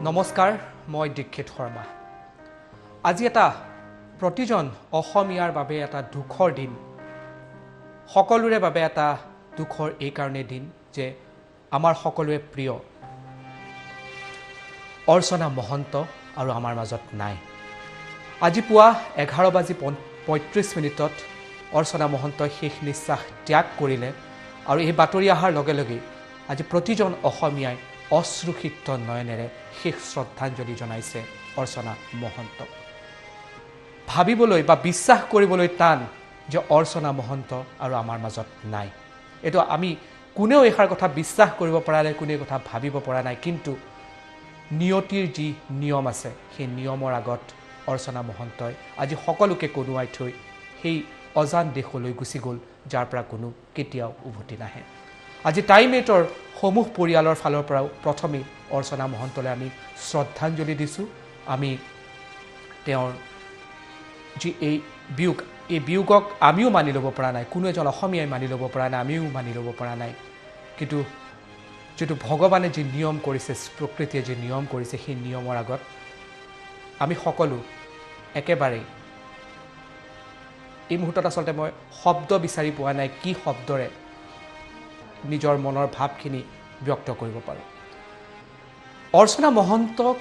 নমস্কাৰ, মই দীক্ষিত শৰ্মা। আজি এটা প্ৰতিজন অসমীয়াৰ বাবে এটা দুখৰ দিন। সকলোৰে বাবে এটা দুখৰ এই কাৰণে দিন যে আমাৰ সকলোৱে প্ৰিয় অৰ্চনা মহন্ত আৰু আমাৰ মাজত নাই। আজি পুৱা 11:35 অৰ্চনা মহন্তই শেষ নিশ্বাস ত্যাগ কৰিলে আৰু এই বাতৰি অহাৰ লগে লগে আজি প্ৰতিজন অসমীয়াই অশ্ৰুসিক্ত নয়নেৰে শেষ শ্ৰদ্ধাঞ্জলি জনাইছে অৰ্চনা মহন্তক। ভাবিবলৈ বা বিশ্বাস কৰিবলৈ টান যে অৰ্চনা মহন্ত আৰু আমাৰ মাজত নাই। এইটো আমি কোনেও এইষাৰ কথা বিশ্বাস কৰিব পৰা নাই, কোনে কথা ভাবিব পৰা নাই। কিন্তু নিয়তিৰ যি নিয়ম আছে সেই নিয়মৰ আগত অৰ্চনা মহন্তই আজি সকলোকে কণুৱাই থৈ সেই অজান দেশলৈ গুচি গ'ল, যাৰ পৰা কোনো কেতিয়াও উভতি নাহে। আজি টাইমেটৰ সমূহ পৰিয়ালৰ ফালৰ পৰাও প্ৰথমেই অৰ্চনা মহন্তলৈ আমি শ্ৰদ্ধাঞ্জলি দিছোঁ। আমি তেওঁৰ যি এই বিয়োগক আমিও মানি ল'ব পৰা নাই, কোনো এজন অসমীয়াই মানি ল'ব পৰা নাই, আমিও মানি ল'ব পৰা নাই। কিন্তু যিটো ভগৱানে যি নিয়ম কৰিছে, প্ৰকৃতিয়ে যি নিয়ম কৰিছে, সেই নিয়মৰ আগত আমি সকলো একেবাৰেই এই মুহূৰ্তত আচলতে মই শব্দ বিচাৰি পোৱা নাই কি শব্দৰে নিজৰ মনৰ ভাৱখিনি ব্যক্ত কৰিব পাৰোঁ। অৰ্চনা মহন্তক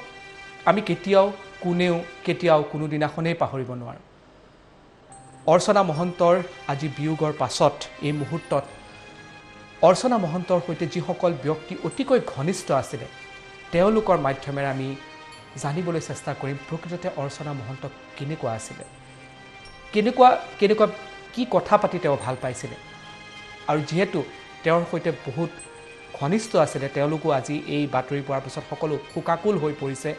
আমি কেতিয়াও কোনোদিনাখনেই পাহৰিব নোৱাৰোঁ। অৰ্চনা মহন্তৰ আজি বিয়োগৰ পাছত এই মুহূৰ্তত অৰ্চনা মহন্তৰ সৈতে যিসকল ব্যক্তি অতিকৈ ঘনিষ্ঠ আছিলে তেওঁলোকৰ মাধ্যমেৰে আমি জানিবলৈ চেষ্টা কৰিম প্ৰকৃততে অৰ্চনা মহন্ত কেনেকুৱা আছিলে, কেনেকুৱা কি কথা পাতি তেওঁ ভাল পাইছিলে। আৰু যিহেতু তেওঁৰ সৈতে বহুত ঘনিষ্ঠ আছিলে, তেওঁলোকো আজি এই বাতৰি পোৱাৰ পিছত সকলো শোকাকুল হৈ পৰিছে।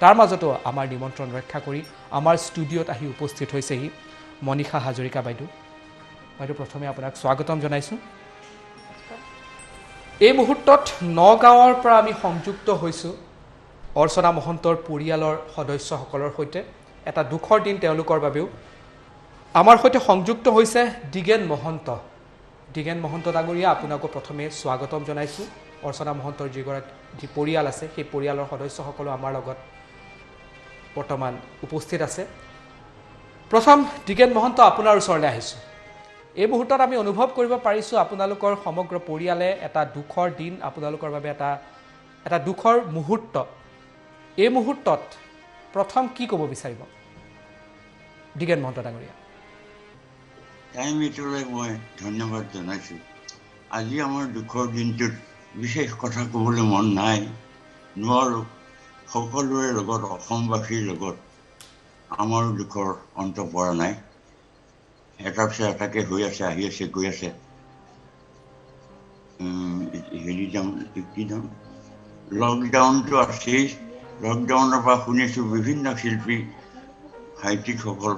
তাৰ মাজতো আমাৰ নিমন্ত্ৰণ ৰক্ষা কৰি আমাৰ ষ্টুডিঅ'ত আহি উপস্থিত হৈছেহি মনীষা হাজৰিকা বাইদেউ। প্ৰথমে আপোনাক স্বাগতম জনাইছোঁ। এই মুহূৰ্তত নগাঁৱৰ পৰা আমি সংযুক্ত হৈছোঁ অৰ্চনা মহন্তৰ পৰিয়ালৰ সদস্যসকলৰ সৈতে। এটা দুখৰ দিন তেওঁলোকৰ বাবেও। আমাৰ সৈতে সংযুক্ত হৈছে দিগেন মহন্ত ডাঙৰীয়া, আপোনাকো প্ৰথমে স্বাগতম জনাইছোঁ। অৰ্চনা মহন্তৰ যি পৰিয়াল আছে সেই পৰিয়ালৰ সদস্যসকলো আমাৰ লগত বৰ্তমান উপস্থিত আছে। প্ৰথম দিগেন মহন্ত আপোনাৰ ওচৰলৈ আহিছোঁ। এই মুহূৰ্তত আমি অনুভৱ কৰিব পাৰিছোঁ আপোনালোকৰ সমগ্ৰ পৰিয়ালে এটা দুখৰ দিন, আপোনালোকৰ বাবে এটা দুখৰ মুহূৰ্ত। এই মুহূৰ্তত প্ৰথম কি ক'ব বিচাৰিব দিগেন মহন্ত ডাঙৰীয়া? টাইমেটলৈ মই ধন্যবাদ জনাইছোঁ। আজি আমাৰ দুখৰ দিনটোত বিশেষ কথা ক'বলৈ মন নাই, নোৱাৰোঁ। সকলোৰে লগত, অসমবাসীৰ লগত আমাৰো দুখৰ অন্ত পৰা নাই। এটাৰ পিছত এটাকে হৈ আছে, আহি আছে, গৈ আছে। লকডাউনটো আছেই। লকডাউনৰ পৰা শুনিছোঁ বিভিন্ন শিল্পী, সাহিত্যিকসকল,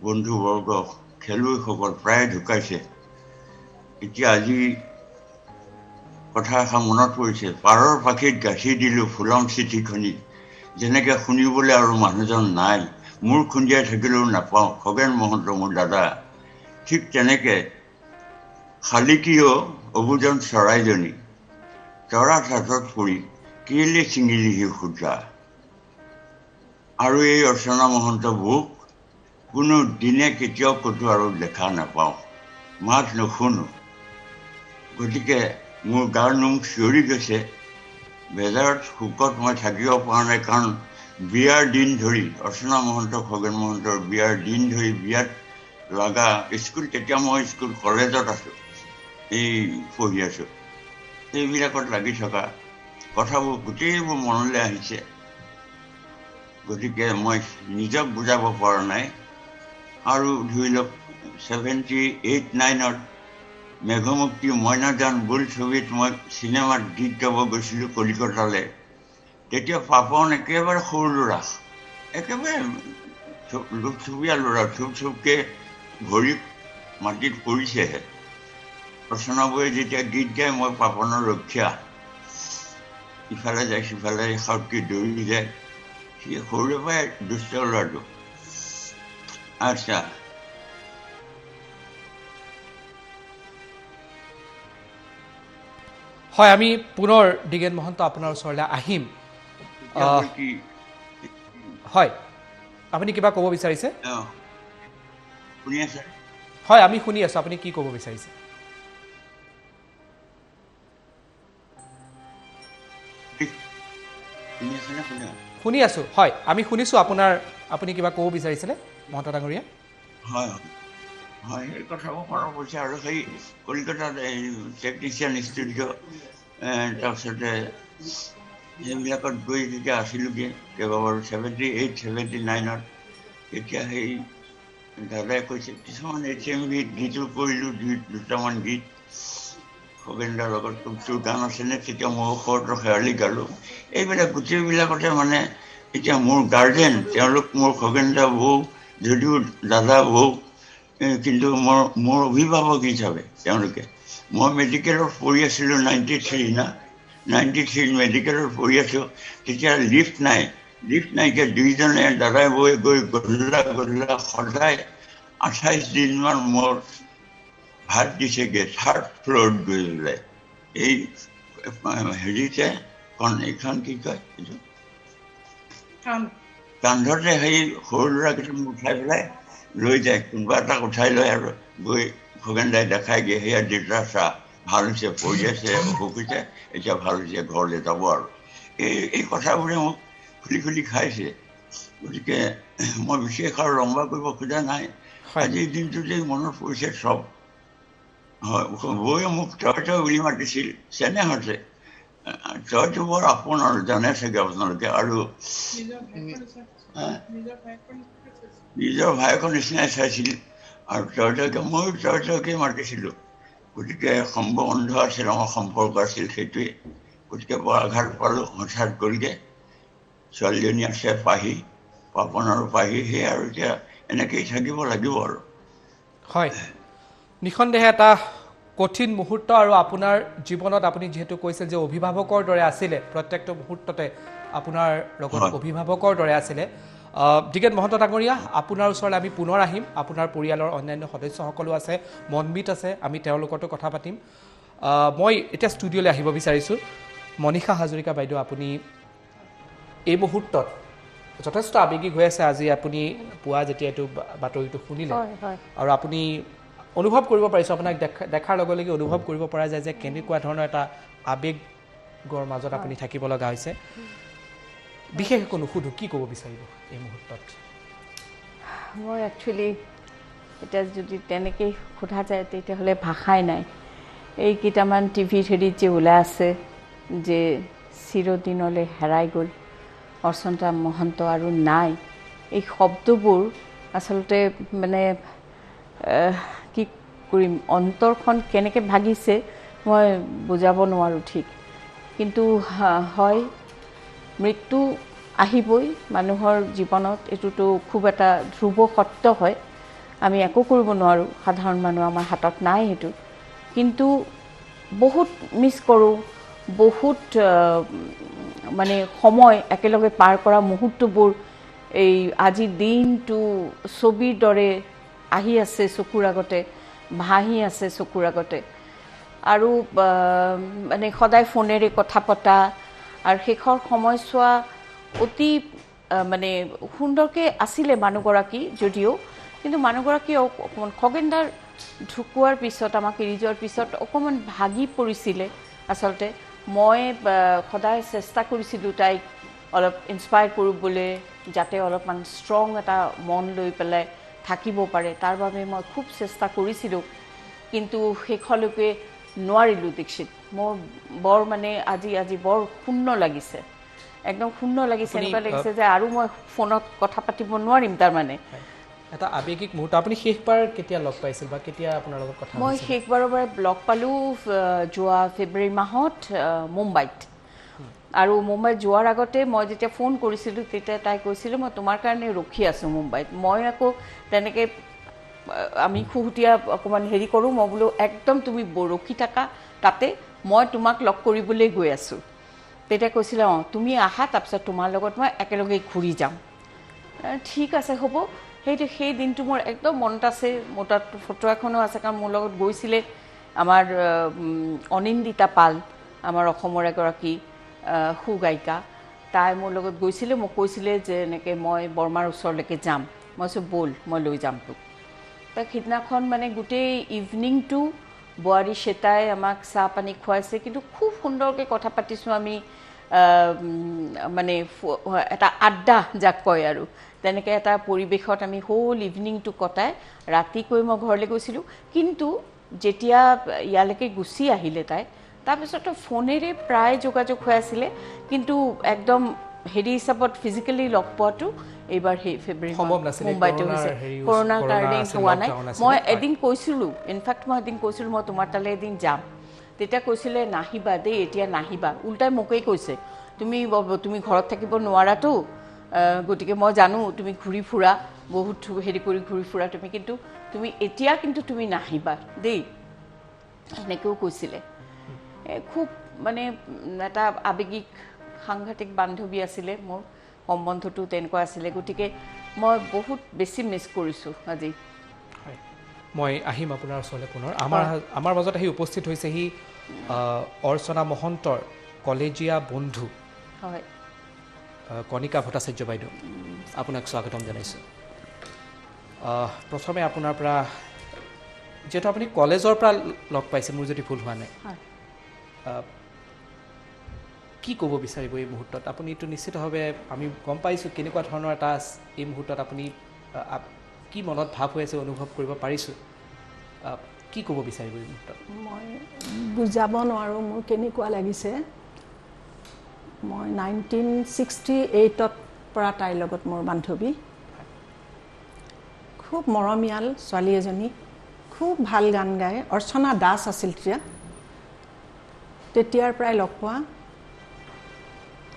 বন্ধুবৰ্গ, খেলুৱৈসকল প্ৰায় ঢুকাইছে। এতিয়া আজি কথা এষাৰ মনত পৰিছে, পাৰৰ পাখিত গাঁঠি দিলোঁ ফুলম চিঠিখনি, যেনেকৈ শুনিবলৈ আৰু মানুহজন নাই, মূৰ খুন্দিয়াই থাকিলেও নাপাওঁ খগেন মহন্ত মোৰ দাদা। ঠিক তেনেকৈ শালিকীও অবুজন চৰাইজনী, তৰা তাঁতত পৰি কেলে ছিঙিলিহি সূতা। আৰু এই অৰ্চনা মহন্ত বৌক কোনো দিনে কেতিয়াও ক'তো আৰু দেখা নাপাওঁ, মাত নুশুনো। গতিকে মোৰ গাৰ নোম চিঞৰি গৈছে। বেজাৰত শোকত মই থাকিব পৰা নাই, কাৰণ বিয়াৰ দিন ধৰি অৰ্চনা মহন্ত, খগেন মহন্তৰ বিয়াৰ দিন ধৰি বিয়াত লগা স্কুল, তেতিয়া মই কলেজত আছোঁ, পঢ়ি আছোঁ, এইবিলাকত লাগি থকা কথাবোৰ গোটেইবোৰ মনলৈ আহিছে। গতিকে মই নিজক বুজাব পৰা নাই। আৰু ধৰি লওক 78-9 মেঘমুক্তি মইনাজান বোল ছবিত মই চিনেমাত গীত গাব গৈছিলোঁ কলিকতালৈ। তেতিয়া পাপন একেবাৰে সৰু ল'ৰা, একেবাৰে লোকচুবীয়া ল'ৰা, চুপকৈ ভৰি মাটিত পৰিছেহে। অৰ্চনাবুৱে যেতিয়া গীত গায়, মই পাপনৰ ৰক্ষা, ইফালে যায় সিফালে সাউতকৈ দৌৰি যায়। সি সৰুৰে পৰাই দুষ্ট ল'ৰাটো। আচ্ছা, হয়, আমি পুনৰ দিগেন মহন্ত আপোনাৰ ওচৰলৈ আহিম। এতিয়া হ'ল কি হয় আপুনি কিবা ক'ব বিচাৰিছে শুনি আছে হয় আমি শুনি আছোঁ আপুনি কি ক'ব বিচাৰিছে শুনি আছে নে শুনি আছোঁ হয় আমি শুনিছোঁ আপুনি কিবা ক'ব বিচাৰিছিলে মহন্ত ডাঙৰীয়া হয় হয় সেই কথাবোৰ মনত পৰিছে আৰু সেই কলিকতাত এই টেকনিচিয়ান ষ্টুডিঅ' তাৰপিছতে সেইবিলাকত গৈ যেতিয়া আছিলোঁগৈ কেইবাবাৰো 78, 79ত তেতিয়া সেই দাদাই কৈছে কিছুমান HMV গীতো কৰিলোঁ দুটামান গীত খগেনদাৰ লগত তোৰ গান আছেনে তেতিয়া মই ওপৰতো শেৱালি গালোঁ এইবিলাক গোটেইবিলাকতে মানে এতিয়া মোৰ গাৰ্জেন তেওঁলোক মোৰ খগেনদা বৌ যদিও দাদা বৌ কিন্তু মোৰ অভিভাৱক হিচাপে তেওঁলোকে মই মেডিকেলত পঢ়ি আছিলোঁ 93 মেডিকেলত পঢ়ি আছোঁ তেতিয়া লিফ্ট নাইকিয়া দুইজনে দাদাই বৈ গৈ গধূলা সদায় 28 দিনমান মোৰ ভাত দিছেগৈ 3rd ফ্ল'ৰত গৈ পেলাই এই হেৰিতে এইখন কি কয় এইটো কান্ধতে সেই সৰু ল'ৰাকেইটা উঠাই পেলাই লৈ যায় কোনোবা এটাক উঠাই লয় আৰু গৈ খগেনদাই দেখাইগৈ সেয়া দেউতা চাহ ভাল হৈছে পৰি আছে অসুখ হৈছে এতিয়া ভাল হৈছে ঘৰলৈ যাব আৰু এই কথাবোৰে মোক খুলি খাইছে গতিকে মই বিশেষ আৰু লম্বা কৰিব খোজা নাই আজিৰ দিনটোতেই মনত পৰিছে চব হয় বৌয়ে মোক তই বুলি মাতিছিল চেনেহতে তইতো বৰ আপোন আৰু জানে চাগে আপোনালোকে আৰু নিজৰ ভায়েকৰ নিচিনাই চাইছিল আৰু ময়ো তইকে মাতিছিলোঁ গতিকে সম্বন্ধ আছিল আমাৰ সম্পৰ্ক আছিল সেইটোৱে গতিকে বৰ আঘাত পালোঁ হঠাৎ গ'লগৈ ছোৱালীজনী আছে পাপন আৰু পাহি সেই আৰু এতিয়া এনেকেই থাকিব লাগিব আৰু হয় নিঃসন্দেহে এটা কঠিন মুহূৰ্ত আৰু আপোনাৰ জীৱনত আপুনি যিহেতু কৈছিল যে অভিভাৱকৰ দৰে আছিলে প্ৰত্যেকটো মুহূৰ্ততে আপোনাৰ লগত অভিভাৱকৰ দৰে আছিলে দিগেন মহন্ত ডাঙৰীয়া আপোনাৰ ওচৰলৈ আমি পুনৰ আহিম আপোনাৰ পৰিয়ালৰ অন্যান্য সদস্যসকলো আছে মনমিত আছে আমি তেওঁলোকতো কথা পাতিম মই এতিয়া ষ্টুডিঅ'লৈ আহিব বিচাৰিছোঁ মনীষা হাজৰিকা বাইদেউ আপুনি এই মুহূৰ্তত যথেষ্ট আৱেগিক হৈ আছে আজি আপুনি পুৱা যেতিয়া এইটো বাতৰিটো শুনিলে আৰু আপুনি অনুভৱ কৰিব পাৰিছোঁ আপোনাক দেখাৰ লগে লগে অনুভৱ কৰিব পৰা যায় যে কেনেকুৱা ধৰণৰ এটা আৱেগৰ মাজত আপুনি থাকিব লগা হৈছে বিশেষ একো নুসুধো কি ক'ব বিচাৰিব এই মুহূৰ্তত মই একচুৱেলি এতিয়া যদি তেনেকৈ সোধা যায় তেতিয়াহ'লে ভাষাই নাই এইকেইটামান টিভিত হেৰিত যে ওলাই আছে যে চিৰদিনলৈ হেৰাই গ'ল অৰ্চন্তা মহন্ত আৰু নাই এই শব্দবোৰ আচলতে মানে কি কৰিম অন্তৰখন কেনেকৈ ভাগিছে মই বুজাব নোৱাৰোঁ ঠিক কিন্তু হয় মৃত্যু আহিবই মানুহৰ জীৱনত এইটোতো খুব এটা ধ্ৰুৱ সত্য হয় আমি একো কৰিব নোৱাৰোঁ সাধাৰণ মানুহ আমাৰ হাতত নাই সেইটো কিন্তু বহুত মিছ কৰোঁ বহুত মানে সময় একেলগে পাৰ কৰা মুহূৰ্তবোৰ এই আজিৰ দিনটো ছবিৰ দৰে আহি আছে চকুৰ আগতে ভাহি আছে চকুৰ আগতে আৰু মানে সদায় ফোনেৰে কথা পতা আৰু শেষৰ সময়ছোৱা অতি মানে সুন্দৰকৈ আছিলে মানুহগৰাকী যদিও কিন্তু মানুহগৰাকী অকণমান খগেনদাৰ ঢুকোৱাৰ পিছত আমাক এৰি যোৱাৰ পিছত অকণমান ভাগি পৰিছিলে আচলতে মই সদায় চেষ্টা কৰিছিলোঁ তাইক অলপ ইনস্পায়াৰ কৰিবলৈ যাতে অলপমান ষ্ট্ৰং এটা মন লৈ পেলাই থাকিব পাৰে তাৰ বাবে মই খুব চেষ্টা কৰিছিলোঁ কিন্তু শেষলৈকে নোৱাৰিলোঁ দীক্ষিত মোৰ বৰ মানে আজি বৰ শূন্য লাগিছে একদম শূন্য লাগিছে এনেকুৱা লাগিছে যে আৰু মই ফোনত কথা পাতিব নোৱাৰিম তাৰমানে এটা আৱেগিক মুহূৰ্ত আপুনি শেষবাৰ কেতিয়া লগ পাইছিল বা কেতিয়া আপোনাৰ লগত কথা মই শেষবাৰৰ পৰা লগ পালোঁ যোৱা ফেব্ৰুৱাৰী মাহত মুম্বাইত আৰু মুম্বাইত যোৱাৰ আগতে মই যেতিয়া ফোন কৰিছিলোঁ তেতিয়া তাই কৈছিলোঁ মই তোমাৰ কাৰণে ৰখি আছোঁ মুম্বাইত মই আকৌ তেনেকৈ আমি খুহুতীয়া অকণমান হেৰি কৰোঁ মই বোলো একদম তুমি ৰখি থাকা তাতে মই তোমাক লগ কৰিবলৈ গৈ আছোঁ তেতিয়া কৈছিলে অঁ তুমি আহা তাৰপিছত তোমাৰ লগত মই একেলগে ঘূৰি যাম ঠিক আছে হ'ব সেই দিনটো মোৰ একদম মনত আছে মোৰ তাত ফটো এখনো আছে কাৰণ মোৰ লগত গৈছিলে আমাৰ অনিন্দিতা পাল আমাৰ অসমৰ এগৰাকী সুগায়িকা তাই মোৰ লগত গৈছিলে মোক কৈছিলে যে এনেকৈ মই বৰমাৰ ওচৰলৈকে যাম মই কৈছোঁ ব'ল মই লৈ যাম তোক তাক সিদিনাখন মানে গোটেই ইভিনিংটো বোৱাৰী শ্বেতাই আমাক চাহ পানী খুৱাইছে কিন্তু খুব সুন্দৰকৈ কথা পাতিছোঁ আমি মানে এটা আড্ডা যাক কয় আৰু তেনেকৈ এটা পৰিৱেশত আমি হোল ইভিনিংটো কটাই ৰাতিকৈ মই ঘৰলৈ গৈছিলোঁ কিন্তু যেতিয়া ইয়ালৈকে গুচি আহিলে তাই তাৰপিছতো ফোনেৰে প্ৰায় যোগাযোগ হৈ আছিলে কিন্তু একদম হেৰি হিচাপত ফিজিকেলি লগ পোৱাটো এইবাৰ সেই ফেব্ৰুৱাৰী মুম্বাইতে হৈছে কৰোণাৰ কাৰণে হোৱা নাই মই এদিন কৈছিলোঁ ইনফেক্ট মই এদিন কৈছিলোঁ মই তোমাৰ তালৈ এদিন যাম তেতিয়া কৈছিলে নাহিবা দেই এতিয়া নাহিবা উল্টাই মোকেই কৈছে তুমি ঘৰত থাকিব নোৱাৰাতো গতিকে মই জানো তুমি ঘূৰি ফুৰা বহুত হেৰি কৰি ঘূৰি ফুৰা কিন্তু তুমি এতিয়া কিন্তু তুমি নাহিবা দেই এনেকৈও কৈছিলে খুব মানে এটা আৱেগিক সাংঘাতিক বান্ধৱী আছিলে মোৰ সম্বন্ধটো তেনেকুৱা আছিলে গতিকে মই বহুত বেছি মিছ কৰিছোঁ আজি মই আহিম আপোনাৰ ওচৰলৈ পুনৰ আমাৰ মাজত আহি উপস্থিত হৈছেহি অৰ্চনা মহন্তৰ কলেজীয়া বন্ধু হয় কণিকা ভট্টাচাৰ্য বাইদেউ আপোনাক স্বাগতম জনাইছোঁ প্ৰথমে আপোনাৰ পৰা যিহেতু আপুনি কলেজৰ পৰা লগ পাইছে মোৰ যদি ভুল হোৱা নাই কি ক'ব বিচাৰিব এই মুহূৰ্তত আপুনি এইটো নিশ্চিতভাৱে আমি গম পাইছোঁ কেনেকুৱা ধৰণৰ এটা এই মুহূৰ্তত আপুনি কি মনত ভাৱ হৈ আছে অনুভৱ কৰিব পাৰিছোঁ কি ক'ব বিচাৰিব এই মুহূৰ্তত মই বুজাব নোৱাৰোঁ মোৰ কেনেকুৱা লাগিছে মই 1968ত পৰা তাইৰ লগত মোৰ বান্ধৱী খুব মৰমীয়াল ছোৱালী এজনী খুব ভাল গান গায় অৰ্চনা দাস আছিল তেতিয়াৰ পৰাই লগ পোৱা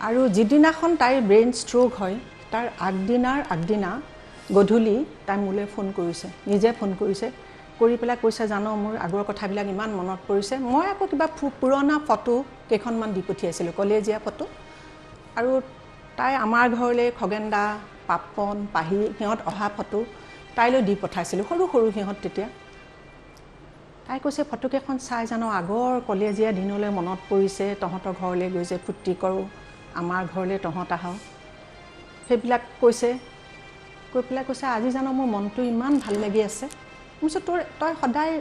আৰু যিদিনাখন তাইৰ ব্ৰেইন ষ্ট্ৰোক হয় তাৰ আগদিনা গধূলি তাই মোলৈ ফোন কৰিছে নিজে ফোন কৰিছে কৰি পেলাই কৈছে জানো মোৰ আগৰ কথাবিলাক ইমান মনত পৰিছে মই আকৌ কিবা পুৰণা ফটো কেইখনমান দি পঠিয়াইছিলোঁ কলেজীয়া ফটো আৰু তাই আমাৰ ঘৰলৈ খগেনদা পাপন পাহি সিহঁত অহা ফটো তাইলৈ দি পঠাইছিলোঁ সৰু সিহঁত তেতিয়া তাই কৈছে ফটোকেইখন চাই জানো আগৰ কলেজীয়া দিনলৈ মনত পৰিছে তহঁতৰ ঘৰলৈ গৈ যে ফূৰ্তি কৰোঁ আমাৰ ঘৰলৈ তহঁত আহক সেইবিলাক কৈছে কৈ পেলাই কৈছে আজি জানো মোৰ মনটো ইমান ভাল লাগি আছে মই কৈছোঁ তই সদায়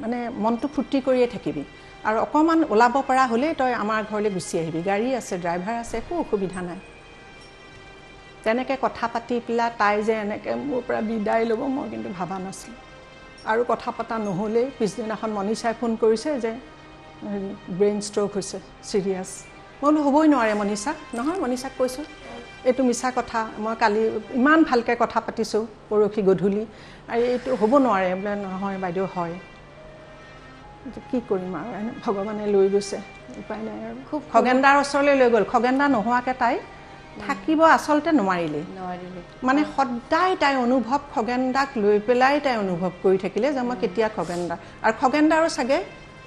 মানে মনটো ফূৰ্তি কৰিয়ে থাকিবি আৰু অকণমান ওলাব পৰা হ'লেই তই আমাৰ ঘৰলৈ গুচি আহিবি গাড়ী আছে ড্ৰাইভাৰ আছে একো অসুবিধা নাই তেনেকৈ কথা পাতি পেলাই তাই যে এনেকৈ মোৰ পৰা বিদায় ল'ব মই কিন্তু ভবা নাছিলোঁ আৰু কথা পতা নহ'লেই পিছদিনাখন মনীষাই ফোন কৰিছে যে ব্ৰেইন ষ্ট্ৰোক হৈছে চিৰিয়াছ মই বোলো হ'বই নোৱাৰে মনীষা নহয় মনীষাক কৈছোঁ এইটো মিছা কথা মই কালি ইমান ভালকৈ কথা পাতিছোঁ পৰহি গধূলি আৰু এইটো হ'ব নোৱাৰে বোলে নহয় বাইদেউ হয় কি কৰিম আৰু ভগৱানে লৈ গৈছে উপায় নাই আৰু খুব খগেনদাৰ ওচৰলৈ লৈ গ'ল খগেনদা নোহোৱাকৈ তাই থাকিব আচলতে নোৱাৰিলে মানে সদায় তাই অনুভৱ খগেনদাক লৈ পেলাই তাই অনুভৱ কৰি থাকিলে যে মই কেতিয়া খগেনদা আৰু খগেনদাৰো চাগে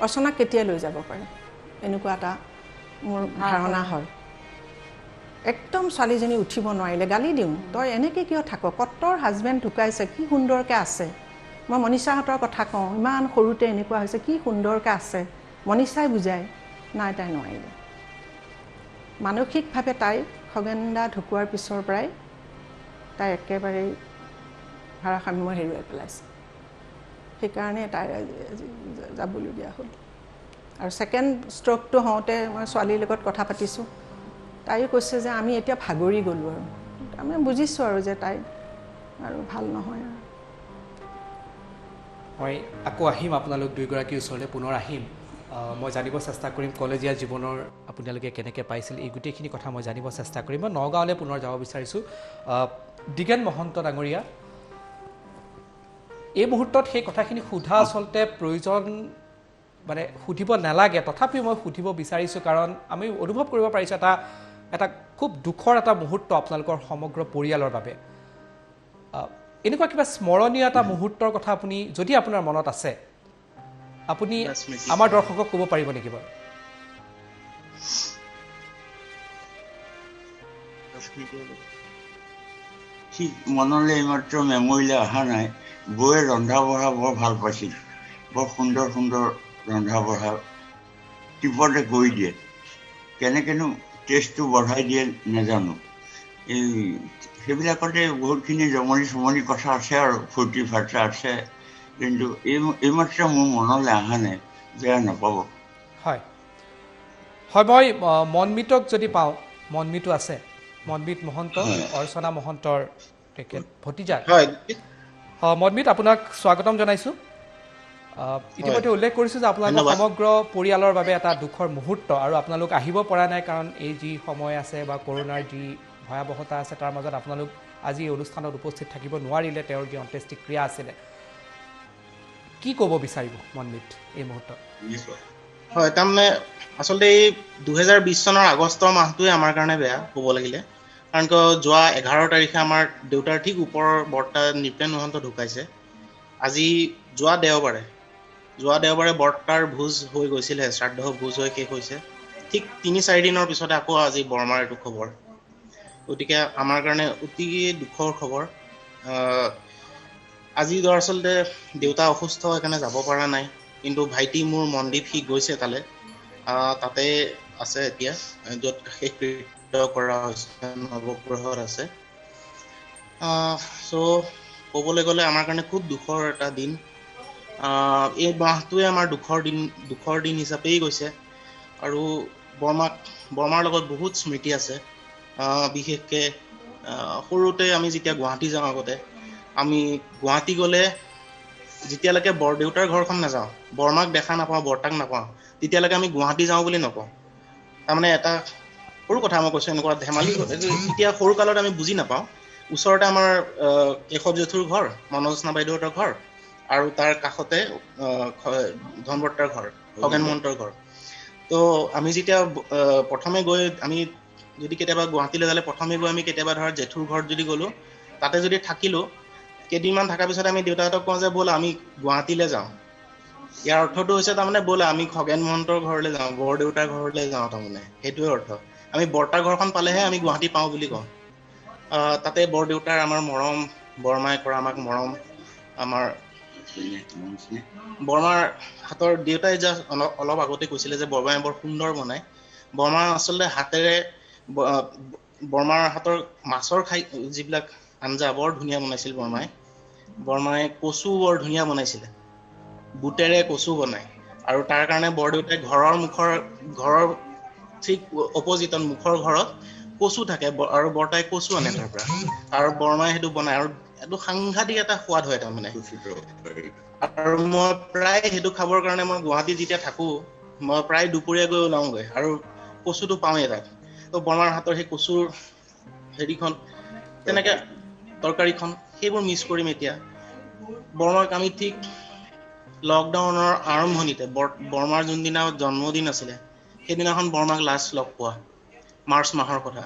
অৰ্চনাক কেতিয়া লৈ যাব পাৰে এনেকুৱা এটা মোৰ ধাৰণা হয় একদম ছোৱালীজনী উঠিব নোৱাৰিলে গালি দিওঁ তই এনেকৈ কিয় থাক কটৰ হাজবেণ্ড ঢুকাইছে কি সুন্দৰকৈ আছে মই মনীষাহঁতৰ কথা কওঁ ইমান সৰুতে এনেকুৱা হৈছে কি সুন্দৰকৈ আছে মনীষাই বুজায় নাই তাই নোৱাৰিলে মানসিকভাৱে তাই খগেনদা ঢুকোৱাৰ পিছৰ পৰাই তাই একেবাৰেই ভাৰসাম্য হেৰুৱাই পেলাইছে সেইকাৰণে তাই যাবলগীয়া হ'ল আৰু ছেকেণ্ড ষ্ট্ৰকটো হওঁতে মই ছোৱালীৰ লগত কথা পাতিছোঁ তাইও কৈছে যে আমি এতিয়া ভাগৰি গ'লোঁ আৰু আমি বুজিছোঁ আৰু যে তাই আৰু ভাল নহয় আৰু মই আকৌ আহিম আপোনালোক দুয়োগৰাকীৰ ওচৰলৈ পুনৰ আহিম মই জানিব চেষ্টা কৰিম কলেজীয়া জীৱনৰ আপোনালোকে কেনেকৈ পাইছিল এই গোটেইখিনি কথা মই জানিব চেষ্টা কৰিম মই নগাঁৱলৈ পুনৰ যাব বিচাৰিছোঁ দিগেন মহন্ত ডাঙৰীয়া এই মুহূৰ্তত সেই কথাখিনি সোধা আচলতে প্ৰয়োজন মানে সুধিব নালাগে তথাপিও মই সুধিব বিচাৰিছোঁ কাৰণ আমি অনুভৱ কৰিব পাৰিছোঁ এটা খুব দুখৰ এটা মুহূৰ্ত আপোনালোকৰ সমগ্ৰ পৰিয়ালৰ বাবে এনেকুৱা কিবা স্মৰণীয় এটা মুহূৰ্তৰ কথা আপুনি যদি আপোনাৰ মনত আছে আপুনি আমাৰ দৰ্শকক ক'ব পাৰিব নেকি বাৰু মনলৈ এইমাত্ৰ মেমৰিলৈ অহা নাই বৌয়ে ৰন্ধা বঢ়া বৰ ভাল পাইছিল বৰ সুন্দৰ সুন্দৰ ৰন্ধা বঢ়া টিপতে কৰি দিয়ে কেনেকৈনো টেষ্টটো বঢ়াই দিয়ে নাজানো এই সেইবিলাকতে বহুতখিনি জমনি চমনি কথা আছে আৰু ফূৰ্তি ফাৰ্তা আছে কিন্তু এইমাত্ৰ মোৰ মনলৈ অহা নাই বেয়া নাপাব হয় হয় মই মনমিতক যদি পাওঁ মনমিতো আছে মনমিত মহন্ত অৰ্চনা মহন্তৰ তেখেত ভতিজা হয় মনমিত আপোনাক স্বাগতম জনাইছোঁ ইতিমধ্যে উল্লেখ কৰিছোঁ যে আপোনালোকৰ সমগ্ৰ পৰিয়ালৰ বাবে এটা দুখৰ মুহূৰ্ত আৰু আপোনালোক আহিব পৰা নাই কাৰণ এই যি সময় আছে বা কৰোণাৰ যি ভয়াৱহতা আছে তাৰ মাজত আপোনালোক আজি এই অনুষ্ঠানত উপস্থিত থাকিব নোৱাৰিলে তেওঁৰ যি অন্ত্যেষ্টিক্ৰিয়া আছিলে কি ক'ব বিচাৰিব মনমিত এই মুহূৰ্তত হয় তাৰমানে আচলতে এই 2020 চনৰ আগষ্টৰ মাহটোৱে আমাৰ কাৰণে বেয়া ক'ব লাগিলে কাৰণ যোৱা 11 তাৰিখে আমাৰ দেউতাৰ ঠিক ওপৰৰ বৰ্তা নিপেন মহন্ত ঢুকাইছে আজি যোৱা দেওবাৰে বৰ্তাৰ ভোজ হৈ গৈছিলে শ্ৰাদ্ধ ভোজ হৈ শেষ হৈছে ঠিক 3-4 দিনৰ পিছতে আকৌ আজি বৰমাৰ এইটো খবৰ গতিকে আমাৰ কাৰণে অতি দুখৰ খবৰ আজি আচলতে দেউতা অসুস্থ সেইকাৰণে যাব পৰা নাই কিন্তু ভাইটি মোৰ মনদীপ সি গৈছে তাতে আছে এতিয়া য'ত শেষকৃত্য কৰা হৈছে নৱগ্ৰহত আছে চ' ক'বলৈ গ'লে আমাৰ কাৰণে খুব দুখৰ এটা দিন এই মাহটোৱে আমাৰ দুখৰ দিন হিচাপেই গৈছে আৰু বৰমাৰ লগত বহুত স্মৃতি আছে বিশেষকৈ সৰুতে আমি যেতিয়া গুৱাহাটী যাওঁ আগতে আমি গুৱাহাটী গ'লে যেতিয়ালৈকে বৰদেউতাৰ ঘৰখন নাযাওঁ বৰমাক দেখা নাপাওঁ বৰ্তাক নাপাওঁ তেতিয়ালৈকে আমি গুৱাহাটী যাওঁ বুলি নকওঁ তাৰমানে এটা সৰু কথা মই কৈছোঁ এনেকুৱা ধেমালি এতিয়া সৰু কালত আমি বুজি নাপাওঁ ওচৰতে আমাৰ কেশৱ জেঠুৰ ঘৰ মনোজনা বাইদেউহঁতৰ ঘৰ আৰু তাৰ কাষতে ধন বৰ্তাৰ ঘৰ খগেন মহন্তৰ ঘৰ তো আমি যেতিয়া প্ৰথমে গৈ আমি যদি কেতিয়াবা গুৱাহাটীলৈ যালে প্ৰথমে গৈ আমি কেতিয়াবা ধৰ জেঠুৰ ঘৰত যদি গ'লোঁ তাতে যদি থাকিলোঁ কেইদিনমান থকাৰ পিছত আমি দেউতাহঁতক কওঁ যে ব'ল আমি গুৱাহাটীলৈ যাওঁ ইয়াৰ অৰ্থটো হৈছে তাৰমানে ব'ল আমি খগেন মহন্তৰ ঘৰলৈ যাওঁ বৰদেউতাৰ ঘৰলৈ যাওঁ তাৰমানে সেইটোৱে অৰ্থ আমি বৰ্তাৰ ঘৰখন পালেহে আমি গুৱাহাটী পাওঁ বুলি কওঁ তাতে বৰদেউতাৰ আমাৰ মৰম বৰমাই কৰা আমাক মৰম আমাৰ বৰমাৰ হাতৰ দেউতাই অলপ আগতে কৈছিলে যে বৰমাই বৰ সুন্দৰ বনায় বৰমাৰ আচলতে হাতেৰে বৰমাৰ হাতৰ মাছৰ যিবিলাক আঞ্জা বৰ ধুনীয়া বনাইছিল বৰমাই কচু বৰ ধুনীয়া বনাইছিলে বুটেৰে কচু বনায় আৰু তাৰ কাৰণে বৰদেউতাই ঘৰৰ ঠিক অপজিটত মুখৰ ঘৰত কচু থাকে আৰু বৰ্তাই কচু আনে তাৰ পৰা আৰু বৰমাই সেইটো বনায় আৰু এইটো সাংঘাতিক এটা সোৱাদ হয় তাৰমানে আৰু মই প্ৰায় সেইটো খাবৰ কাৰণে মই গুৱাহাটীত যেতিয়া থাকোঁ মই প্ৰায় দুপৰীয়া গৈ ওলাওঁগৈ আৰু কচুটো পাওঁৱেই তাত তো বৰমাৰ হাতৰ সেই কচুৰ হেৰিখন তেনেকৈ তৰকাৰীখন সেইবোৰ মিছ কৰিম এতিয়া বৰমাক আমি ঠিক লকডাউনৰ আৰম্ভণিতে বৰমাৰ যোনদিনা জন্মদিন আছিলে সেইদিনাখন বৰমাক লাষ্ট লগ পোৱা মাৰ্চ মাহৰ কথা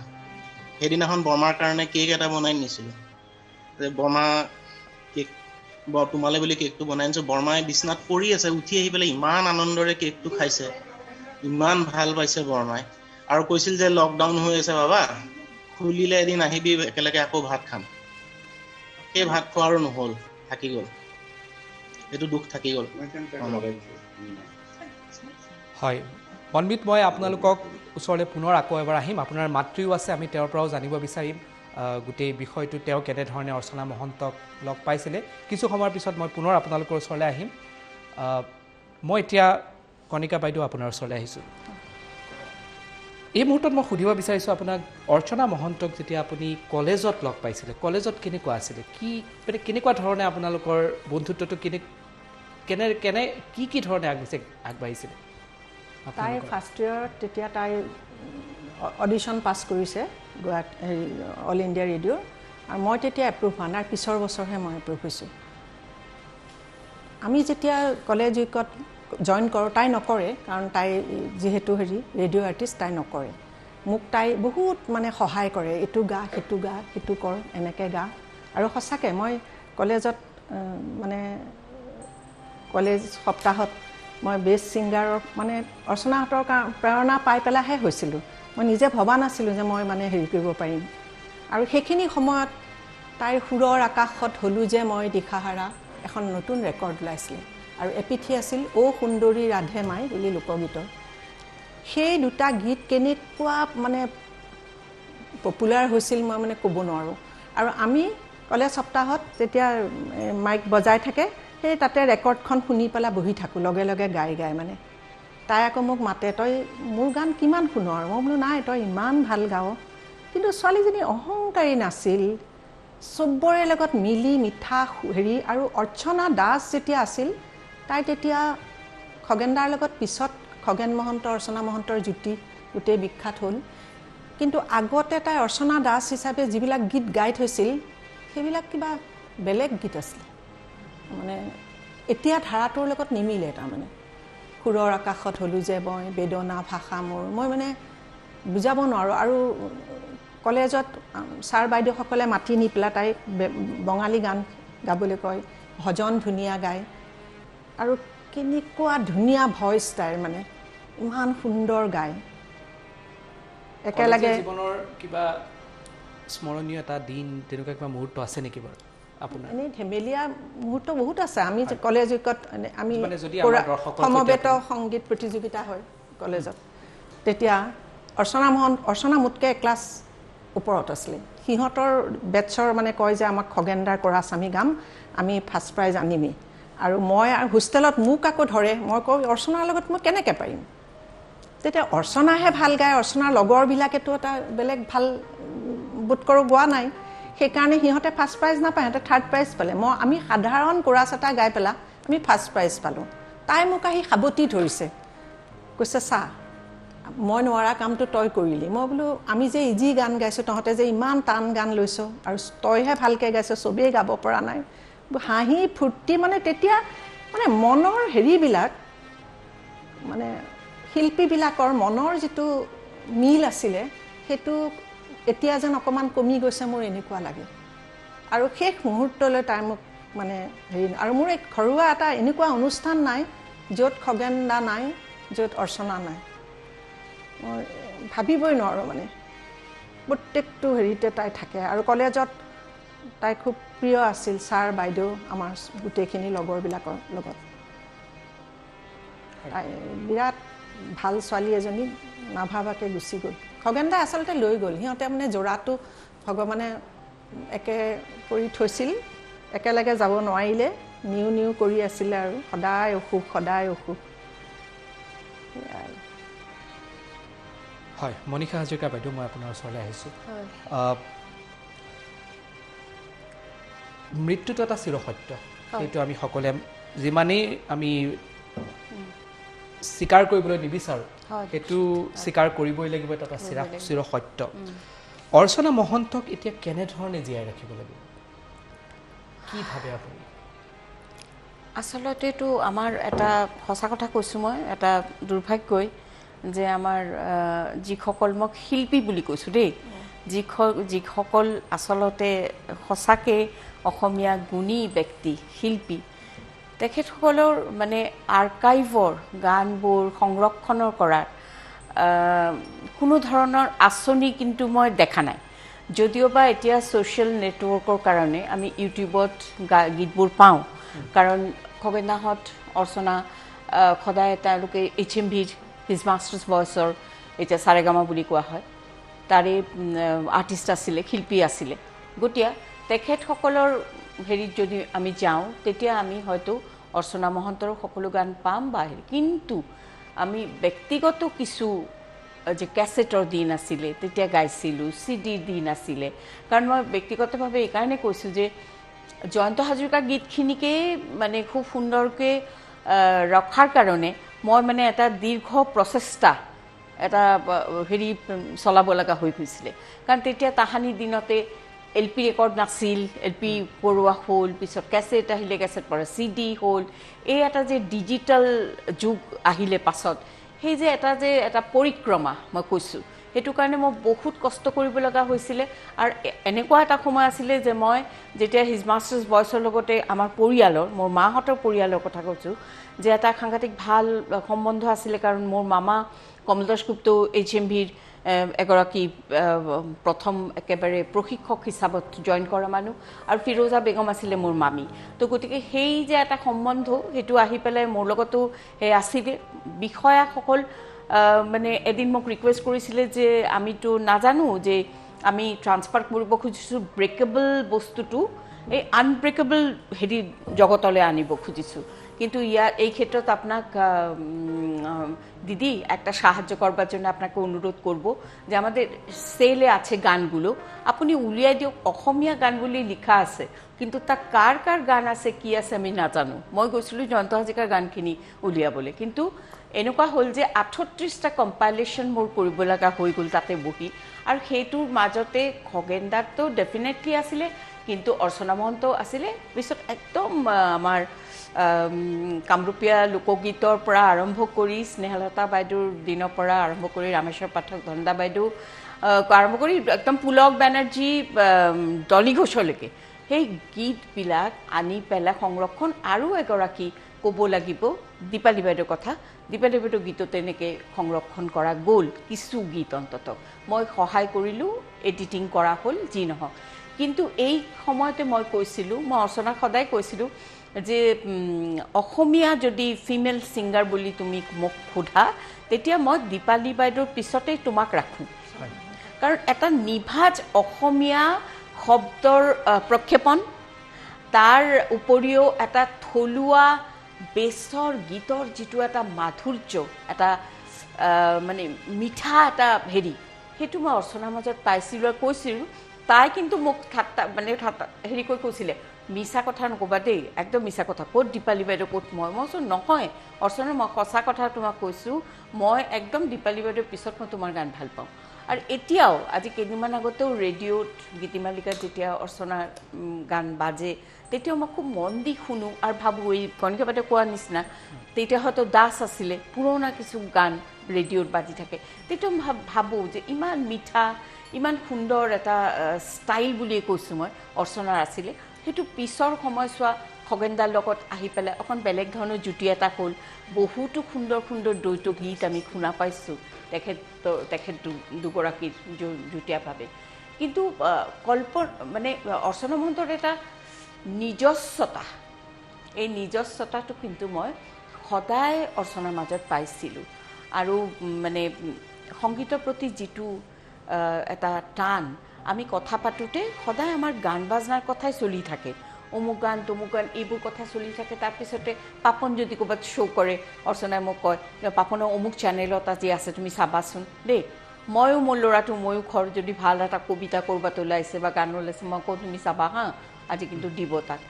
সেইদিনাখন বৰমাৰ কাৰণে কেক এটা বনাই নিছিলোঁ যে বৰমা কেক তোমালে বুলি কেকটো বনাই আনিছোঁ বৰমাই বিচনাত পৰি আছে উঠি আহি পেলাই ইমান আনন্দৰে কেকটো খাইছে ইমান ভাল পাইছে বৰমাই আৰু কৈছিল যে লকডাউন হৈ আছে বাবা খুলিলে এদিন আহিবি একেলগে আকৌ ভাত খাম সেই ভাত খোৱাৰো নহ'ল থাকি গ'ল এইটো দুখ থাকি গ'ল হয় মনমিত মই আপোনালোকক ওচৰলৈ পুনৰ আকৌ এবাৰ আহিম আপোনাৰ মাতৃও আছে আমি তেওঁৰ পৰাও জানিব বিচাৰিম গোটেই বিষয়টো তেওঁ কেনেধৰণে অৰ্চনা মহন্তক লগ পাইছিলে কিছু সময়ৰ পিছত মই পুনৰ আপোনালোকৰ ওচৰলৈ আহিম মই এতিয়া কণিকা বাইদেউ আপোনাৰ ওচৰলৈ আহিছোঁ এই মুহূৰ্তত মই সুধিব বিচাৰিছোঁ আপোনাক অৰ্চনা মহন্তক যেতিয়া আপুনি কলেজত লগ পাইছিলে কলেজত কেনেকুৱা আছিলে কেনেকুৱা ধৰণে আপোনালোকৰ বন্ধুত্বটো কি ধৰণে আগবাঢ়িছিলে তাই ফাৰ্ষ্ট ইয়েৰত তেতিয়া তাই অডিশ্যন পাছ কৰিছে গুৱাহাটী অল ইণ্ডিয়া ৰেডিঅ'ৰ আৰু মই তেতিয়া এপ্ৰুভ হোৱা নাই পিছৰ বছৰহে মই এপ্ৰুভ হৈছোঁ আমি যেতিয়া কলেজ উইকত জইন কৰোঁ তাই নকৰে কাৰণ তাই যিহেতু ৰেডিঅ' আৰ্টিষ্ট তাই নকৰে মোক তাই বহুত মানে সহায় কৰে এইটো গা সেইটো কৰ এনেকৈ গা আৰু সঁচাকৈ মই কলেজত মানে কলেজ সপ্তাহত মই বেষ্ট ছিংগাৰৰ মানে অৰ্চনাহঁতৰ প্ৰেৰণা পাই পেলাইহে হৈছিলোঁ মই নিজে ভবা নাছিলোঁ যে মই মানে কৰিব পাৰিম আৰু সেইখিনি সময়ত তাইৰ সুৰৰ আকাশত হ'লোঁ যে মই দিশাহাৰা এখন নতুন ৰেকৰ্ড ওলাইছিলে আৰু এপিঠি আছিল অ' সুন্দৰী ৰাধে মাই বুলি লোকগীতৰ সেই দুটা গীত কেনেকুৱা মানে পপুলাৰ হৈছিল মই মানে ক'ব নোৱাৰোঁ আৰু আমি কলেজ সপ্তাহত যেতিয়া মাইক বজাই থাকে সেই তাতে ৰেকৰ্ডখন শুনি পেলাই বহি থাকোঁ লগে লগে গাই গাই মানে তাই আকৌ মোক মাতে তই মোৰ গান কিমান শুন আৰু মই বোলো নাই তই ইমান ভাল গাৱ কিন্তু ছোৱালীজনী অহংকাৰী নাছিল চবৰে লগত মিলি মিঠা হেৰি আৰু অৰ্চনা দাস যেতিয়া আছিল তাই তেতিয়া খগেনদাৰ লগত পিছত খগেন মহন্ত অৰ্চনা মহন্তৰ যুতি গোটেই বিখ্যাত হ'ল কিন্তু আগতে তাই অৰ্চনা দাস হিচাপে যিবিলাক গীত গাই থৈছিল সেইবিলাক কিবা বেলেগ গীত আছিল মানে এতিয়া ধাৰাটোৰ লগত নিমিলে তাৰমানে সুৰৰ আকাশত হলো যে মই বেদনা ভাষা মোৰ মই মানে বুজাব নোৱাৰোঁ আৰু কলেজত ছাৰ বাইদেউসকলে মাতি নি পেলাই তাই বঙালী গান গাবলৈ কয় ভজন ধুনীয়া গায় আৰু কেনেকুৱা ধুনীয়া ভইচ তাইৰ মানে ইমান সুন্দৰ গায় একেলগে জীৱনৰ কিবা স্মৰণীয় এটা দিন তেনেকুৱা কিবা মুহূৰ্ত আছে নেকি বাৰু আপোনাৰ এনেই ধেমেলীয়া মুহূৰ্ত বহুত আছে আমি কলেজ উইকত আমি সমবেত সংগীত প্ৰতিযোগিতা হয় কলেজত তেতিয়া অৰ্চনা মোতকৈ ক্লাছ ওপৰত আছিলে সিহঁতৰ বেটছৰ মানে কয় যে আমাক খগেনদাৰ কৰাছ আমি গাম আমি ফাৰ্ষ্ট প্ৰাইজ আনিমেই আৰু মই আৰু হোষ্টেলত মোক আকৌ ধৰে মই কওঁ অৰ্চনাৰ লগত মই কেনেকৈ পাৰিম তেতিয়া অৰ্চনাহে ভাল গায় অৰ্চনাৰ লগৰবিলাকেতো এটা বেলেগ ভাল বোধ কৰোঁ গোৱা নাই সেইকাৰণে সিহঁতে ফাৰ্ষ্ট প্ৰাইজ নাপায় সিহঁতে থাৰ্ড প্ৰাইজ পালে আমি সাধাৰণ কোৰাছ এটা গাই পেলাই আমি ফাৰ্ষ্ট প্ৰাইজ পালোঁ তাই মোক আহি সাৱটি ধৰিছে কৈছে চা মই নোৱাৰা কামটো তই কৰিলি মই বোলো আমি যে ইজি গান গাইছোঁ তহঁতে যে ইমান টান গান লৈছ আৰু তইহে ভালকৈ গাইছ চবেই গাব পৰা নাই হাঁহি ফূৰ্তি মানে তেতিয়া মানে মনৰ হেৰিবিলাক মানে শিল্পীবিলাকৰ মনৰ যিটো মিল আছিলে সেইটো এতিয়া যেন অকণমান কমি গৈছে মোৰ এনেকুৱা লাগে আৰু শেষ মুহূৰ্তলৈ তাই মোক মানে হেৰি আৰু মোৰ এক ঘৰুৱা এটা এনেকুৱা অনুষ্ঠান নাই য'ত খগেন দা নাই য'ত অৰ্চনা নাই মই ভাবিবই নোৱাৰোঁ মানে প্ৰত্যেকটো হেৰিতে তাই থাকে আৰু কলেজত তাই খুব প্ৰিয় আছিল ছাৰ বাইদেউ আমাৰ গোটেইখিনি লগৰবিলাকৰ লগত তাই বিৰাট ভাল ছোৱালী এজনী নাভাবাকৈ গুচি গ'ল খগেনদাই আচলতে লৈ গ'ল সিহঁতে মানে যোৰাটো ভগৱানে একে কৰি থৈছিল একেলগে যাব নোৱাৰিলে নিউ কৰি আছিলে আৰু সদায় অসুখ হয় মনিষা হাজৰিকা বাইদেউ মই আপোনাৰ ওচৰলৈ আহিছোঁ মৃত্যুটো এটা চিৰসত্য সেইটো আমি সকলোৱে যিমানেই আমি স্বীকাৰ কৰিবলৈ নিবিচাৰোঁ সেইটো স্বীকাৰ কৰিবই লাগিব এটা চিৰসত্য অৰ্চনা মহন্তক এতিয়া কেনেধৰণে জীয়াই ৰাখিব লাগিব কি ভাবে আপুনি আচলতেতো আমাৰ এটা সঁচা কথা কৈছোঁ মই এটা দুৰ্ভাগ্যই যে আমাৰ যিসকল মই শিল্পী বুলি কৈছোঁ দেই যিসকল আচলতে সঁচাকৈ অসমীয়া গুণী ব্যক্তি শিল্পী তেখেতসকলৰ মানে আৰ্কাইভৰ গানবোৰ সংৰক্ষণৰ কৰাৰ কোনো ধৰণৰ আঁচনি কিন্তু মই দেখা নাই যদিওবা এতিয়া ছ'চিয়েল নেটৱৰ্কৰ কাৰণে আমি ইউটিউবত গীতবোৰ পাওঁ কাৰণ খগেনদাহঁত অৰ্চনা সদায় তেওঁলোকে HMVৰ হিজ মাষ্টাৰ্ছ ভইচৰ এতিয়া চাৰেগামা বুলি কোৱা হয় তাৰে আৰ্টিষ্ট আছিলে শিল্পী আছিলে গতিকে তেখেতসকলৰ হেৰিত যদি আমি যাওঁ তেতিয়া আমি হয়তো অৰ্চনা মহন্তৰ সকলো গান পাম বা হেৰি কিন্তু আমি ব্যক্তিগত কিছু যে কেছেটৰ দিন আছিলে তেতিয়া গাইছিলোঁ CD দিন আছিলে কাৰণ মই ব্যক্তিগতভাৱে এইকাৰণে কৈছোঁ যে জয়ন্ত হাজৰিকাৰ গীতখিনিকে মানে খুব সুন্দৰকৈ ৰখাৰ কাৰণে মই মানে এটা দীৰ্ঘ প্ৰচেষ্টা এটা হেৰি চলাব লগা হৈ গৈছিলে কাৰণ তেতিয়া তাহানিৰ দিনতে LP ৰেকৰ্ড নাছিল LP কৰোৱা হ'ল পিছত কেছেট আহিলে কেছেট পৰা CD হ'ল এই এটা যে ডিজিটেল যুগ আহিলে পাছত সেই যে এটা পৰিক্ৰমা মই কৈছোঁ সেইটো কাৰণে মই বহুত কষ্ট কৰিব লগা হৈছিলে আৰু এনেকুৱা এটা সময় আছিলে যে মই যেতিয়া হিজ মাষ্টাৰ্ছ ভইচৰ লগতে আমাৰ পৰিয়ালৰ মোৰ মাহঁতৰ পৰিয়ালৰ কথা কৈছোঁ যে এটা সাংঘাতিক ভাল সম্বন্ধ আছিলে কাৰণ মোৰ মামা কমলদাস গুপ্ত HMVৰ এগৰাকী প্ৰথম একেবাৰে প্ৰশিক্ষক হিচাপত জইন কৰা মানুহ আৰু ফিৰোজা বেগম আছিলে মোৰ মামী তো গতিকে সেই যে এটা সম্বন্ধ সেইটো আহি পেলাই মোৰ লগতো সেই আছিলে বিষয়াসকল মানে এদিন মোক ৰিকুৱেষ্ট কৰিছিলে যে আমিতো নাজানো যে আমি ট্ৰান্সফাৰ কৰিব খুজিছোঁ ব্ৰেকেবল বস্তুটো এই আনব্ৰেকেবল হেৰি জগতলৈ আনিব খুজিছোঁ কিন্তু এই ক্ষেত্ৰত আপনাক দিদি একটা সাহায্য করবার জন্য আপনাকে অনুরোধ করব যে আমাদের সেলে আছে গানগুলো আপনি উলিয়াই দিয়ক অসমীয়া গানগুলি লিখা আছে কিন্তু তা কার কার গান আছে কি আছে আমি নাজানো মই গৈছিলোঁ জয়ন্ত হাজৰিকাৰ গানখিনি উলিয়াবলৈ কিন্তু এনেকুৱা হ'ল যে 38টা কম্পাইলেশ্যন মোৰ কৰিব লগা হৈ গ'ল তাতে বহি আৰু সেইটোৰ মাজতে খগেন দাটো ডেফিনেটলি আছিলে কিন্তু অৰ্চনা মহন্ত আছিলে পিছত একদম আমাৰ কামৰূপীয়া লোকগীতৰ পৰা আৰম্ভ কৰি স্নেহলতা বাইদেউৰ দিনৰ পৰা আৰম্ভ কৰি ৰামেশ্বৰ পাঠক ধনদা বাইদেউ আৰম্ভ কৰি একদম পুলক বেনাৰ্জী ডলি ঘোষলৈকে সেই গীতবিলাক আনি পেলাই সংৰক্ষণ আৰু এগৰাকী ক'ব লাগিব দীপালী বাইদেউৰ কথা দীপালী বাইদেউৰ গীত তেনেকৈ সংৰক্ষণ কৰা গ'ল কিছু গীত অন্তত মই সহায় কৰিলোঁ এডিটিং কৰা হ'ল যি নহওক কিন্তু এই সময়তে মই কৈছিলোঁ মই অৰ্চনাক সদায় কৈছিলোঁ যে অসমীয়া যদি ফিমেল ছিংগাৰ বুলি তুমি মোক সোধা তেতিয়া মই দীপালী বাইদেউৰ পিছতেই তোমাক ৰাখোঁ কাৰণ এটা নিভাজ অসমীয়া শব্দৰ প্ৰক্ষেপণ তাৰ উপৰিও এটা থলুৱা বেছৰ গীতৰ যিটো এটা মাধুৰ্য এটা মানে মিঠা এটা হেৰি সেইটো মই অৰ্চনাৰ মাজত পাইছিলোঁ আৰু কৈছিলোঁ তাই কিন্তু মোক ঠাট্টা মানে হেৰি কৰি কৈছিলে মিছা কথা নক'বা দেই একদম মিছা কথা ক'ত দীপালী বাইদেউ ক'ত মই কৈছোঁ নহয় অৰ্চনা মই সঁচা কথা তোমাক কৈছোঁ মই একদম দীপালী বাইদেউৰ পিছত মই তোমাৰ গান ভাল পাওঁ আৰু এতিয়াও আজি কেইদিনমান আগতেও ৰেডিঅ'ত গীতিমালিকাত যেতিয়া অৰ্চনাৰ গান বাজে তেতিয়াও মই খুব মন দি শুনো আৰু ভাবোঁ এই কণিকা বাইদেউ কোৱাৰ নিচিনা তেতিয়া হয়তো দাস আছিলে পুৰণা কিছু গান ৰেডিঅ'ত বাজি থাকে তেতিয়া ভাবোঁ যে ইমান মিঠা ইমান সুন্দৰ এটা ষ্টাইল বুলিয়ে কৈছোঁ মই অৰ্চনাৰ আছিলে সেইটো পিছৰ সময়ছোৱা খগেনদাৰ লগত আহি পেলাই অকণ বেলেগ ধৰণৰ জুতি এটা হ'ল বহুতো সুন্দৰ সুন্দৰ দ্বৈত গীত আমি শুনা পাইছোঁ তেখেত দুগৰাকী যুটীয়াভাৱে কিন্তু মানে অৰ্চনা মহন্তৰ এটা নিজস্বতা এই নিজস্বতাটো কিন্তু মই সদায় অৰ্চনাৰ মাজত পাইছিলোঁ আৰু মানে সংগীতৰ প্ৰতি যিটো এটা টান আমি কথা পাতোঁতে সদায় আমাৰ গান বাজনাৰ কথাই চলি থাকে অমুক গান তমুক গান এইবোৰ কথা চলি থাকে তাৰপিছতে পাপন যদি ক'ৰবাত শ্ব' কৰে অৰ্চনাই মোক কয় পাপনৰ অমুক চেনেলত আজি আছে তুমি চাবাচোন দেই ময়ো মোৰ ল'ৰাটো ময়ো ঘৰ যদি ভাল এটা কবিতা ক'ৰবাত ওলাইছে বা গান ওলাইছে মই কওঁ তুমি চাবা হা আজি কিন্তু দিব তাক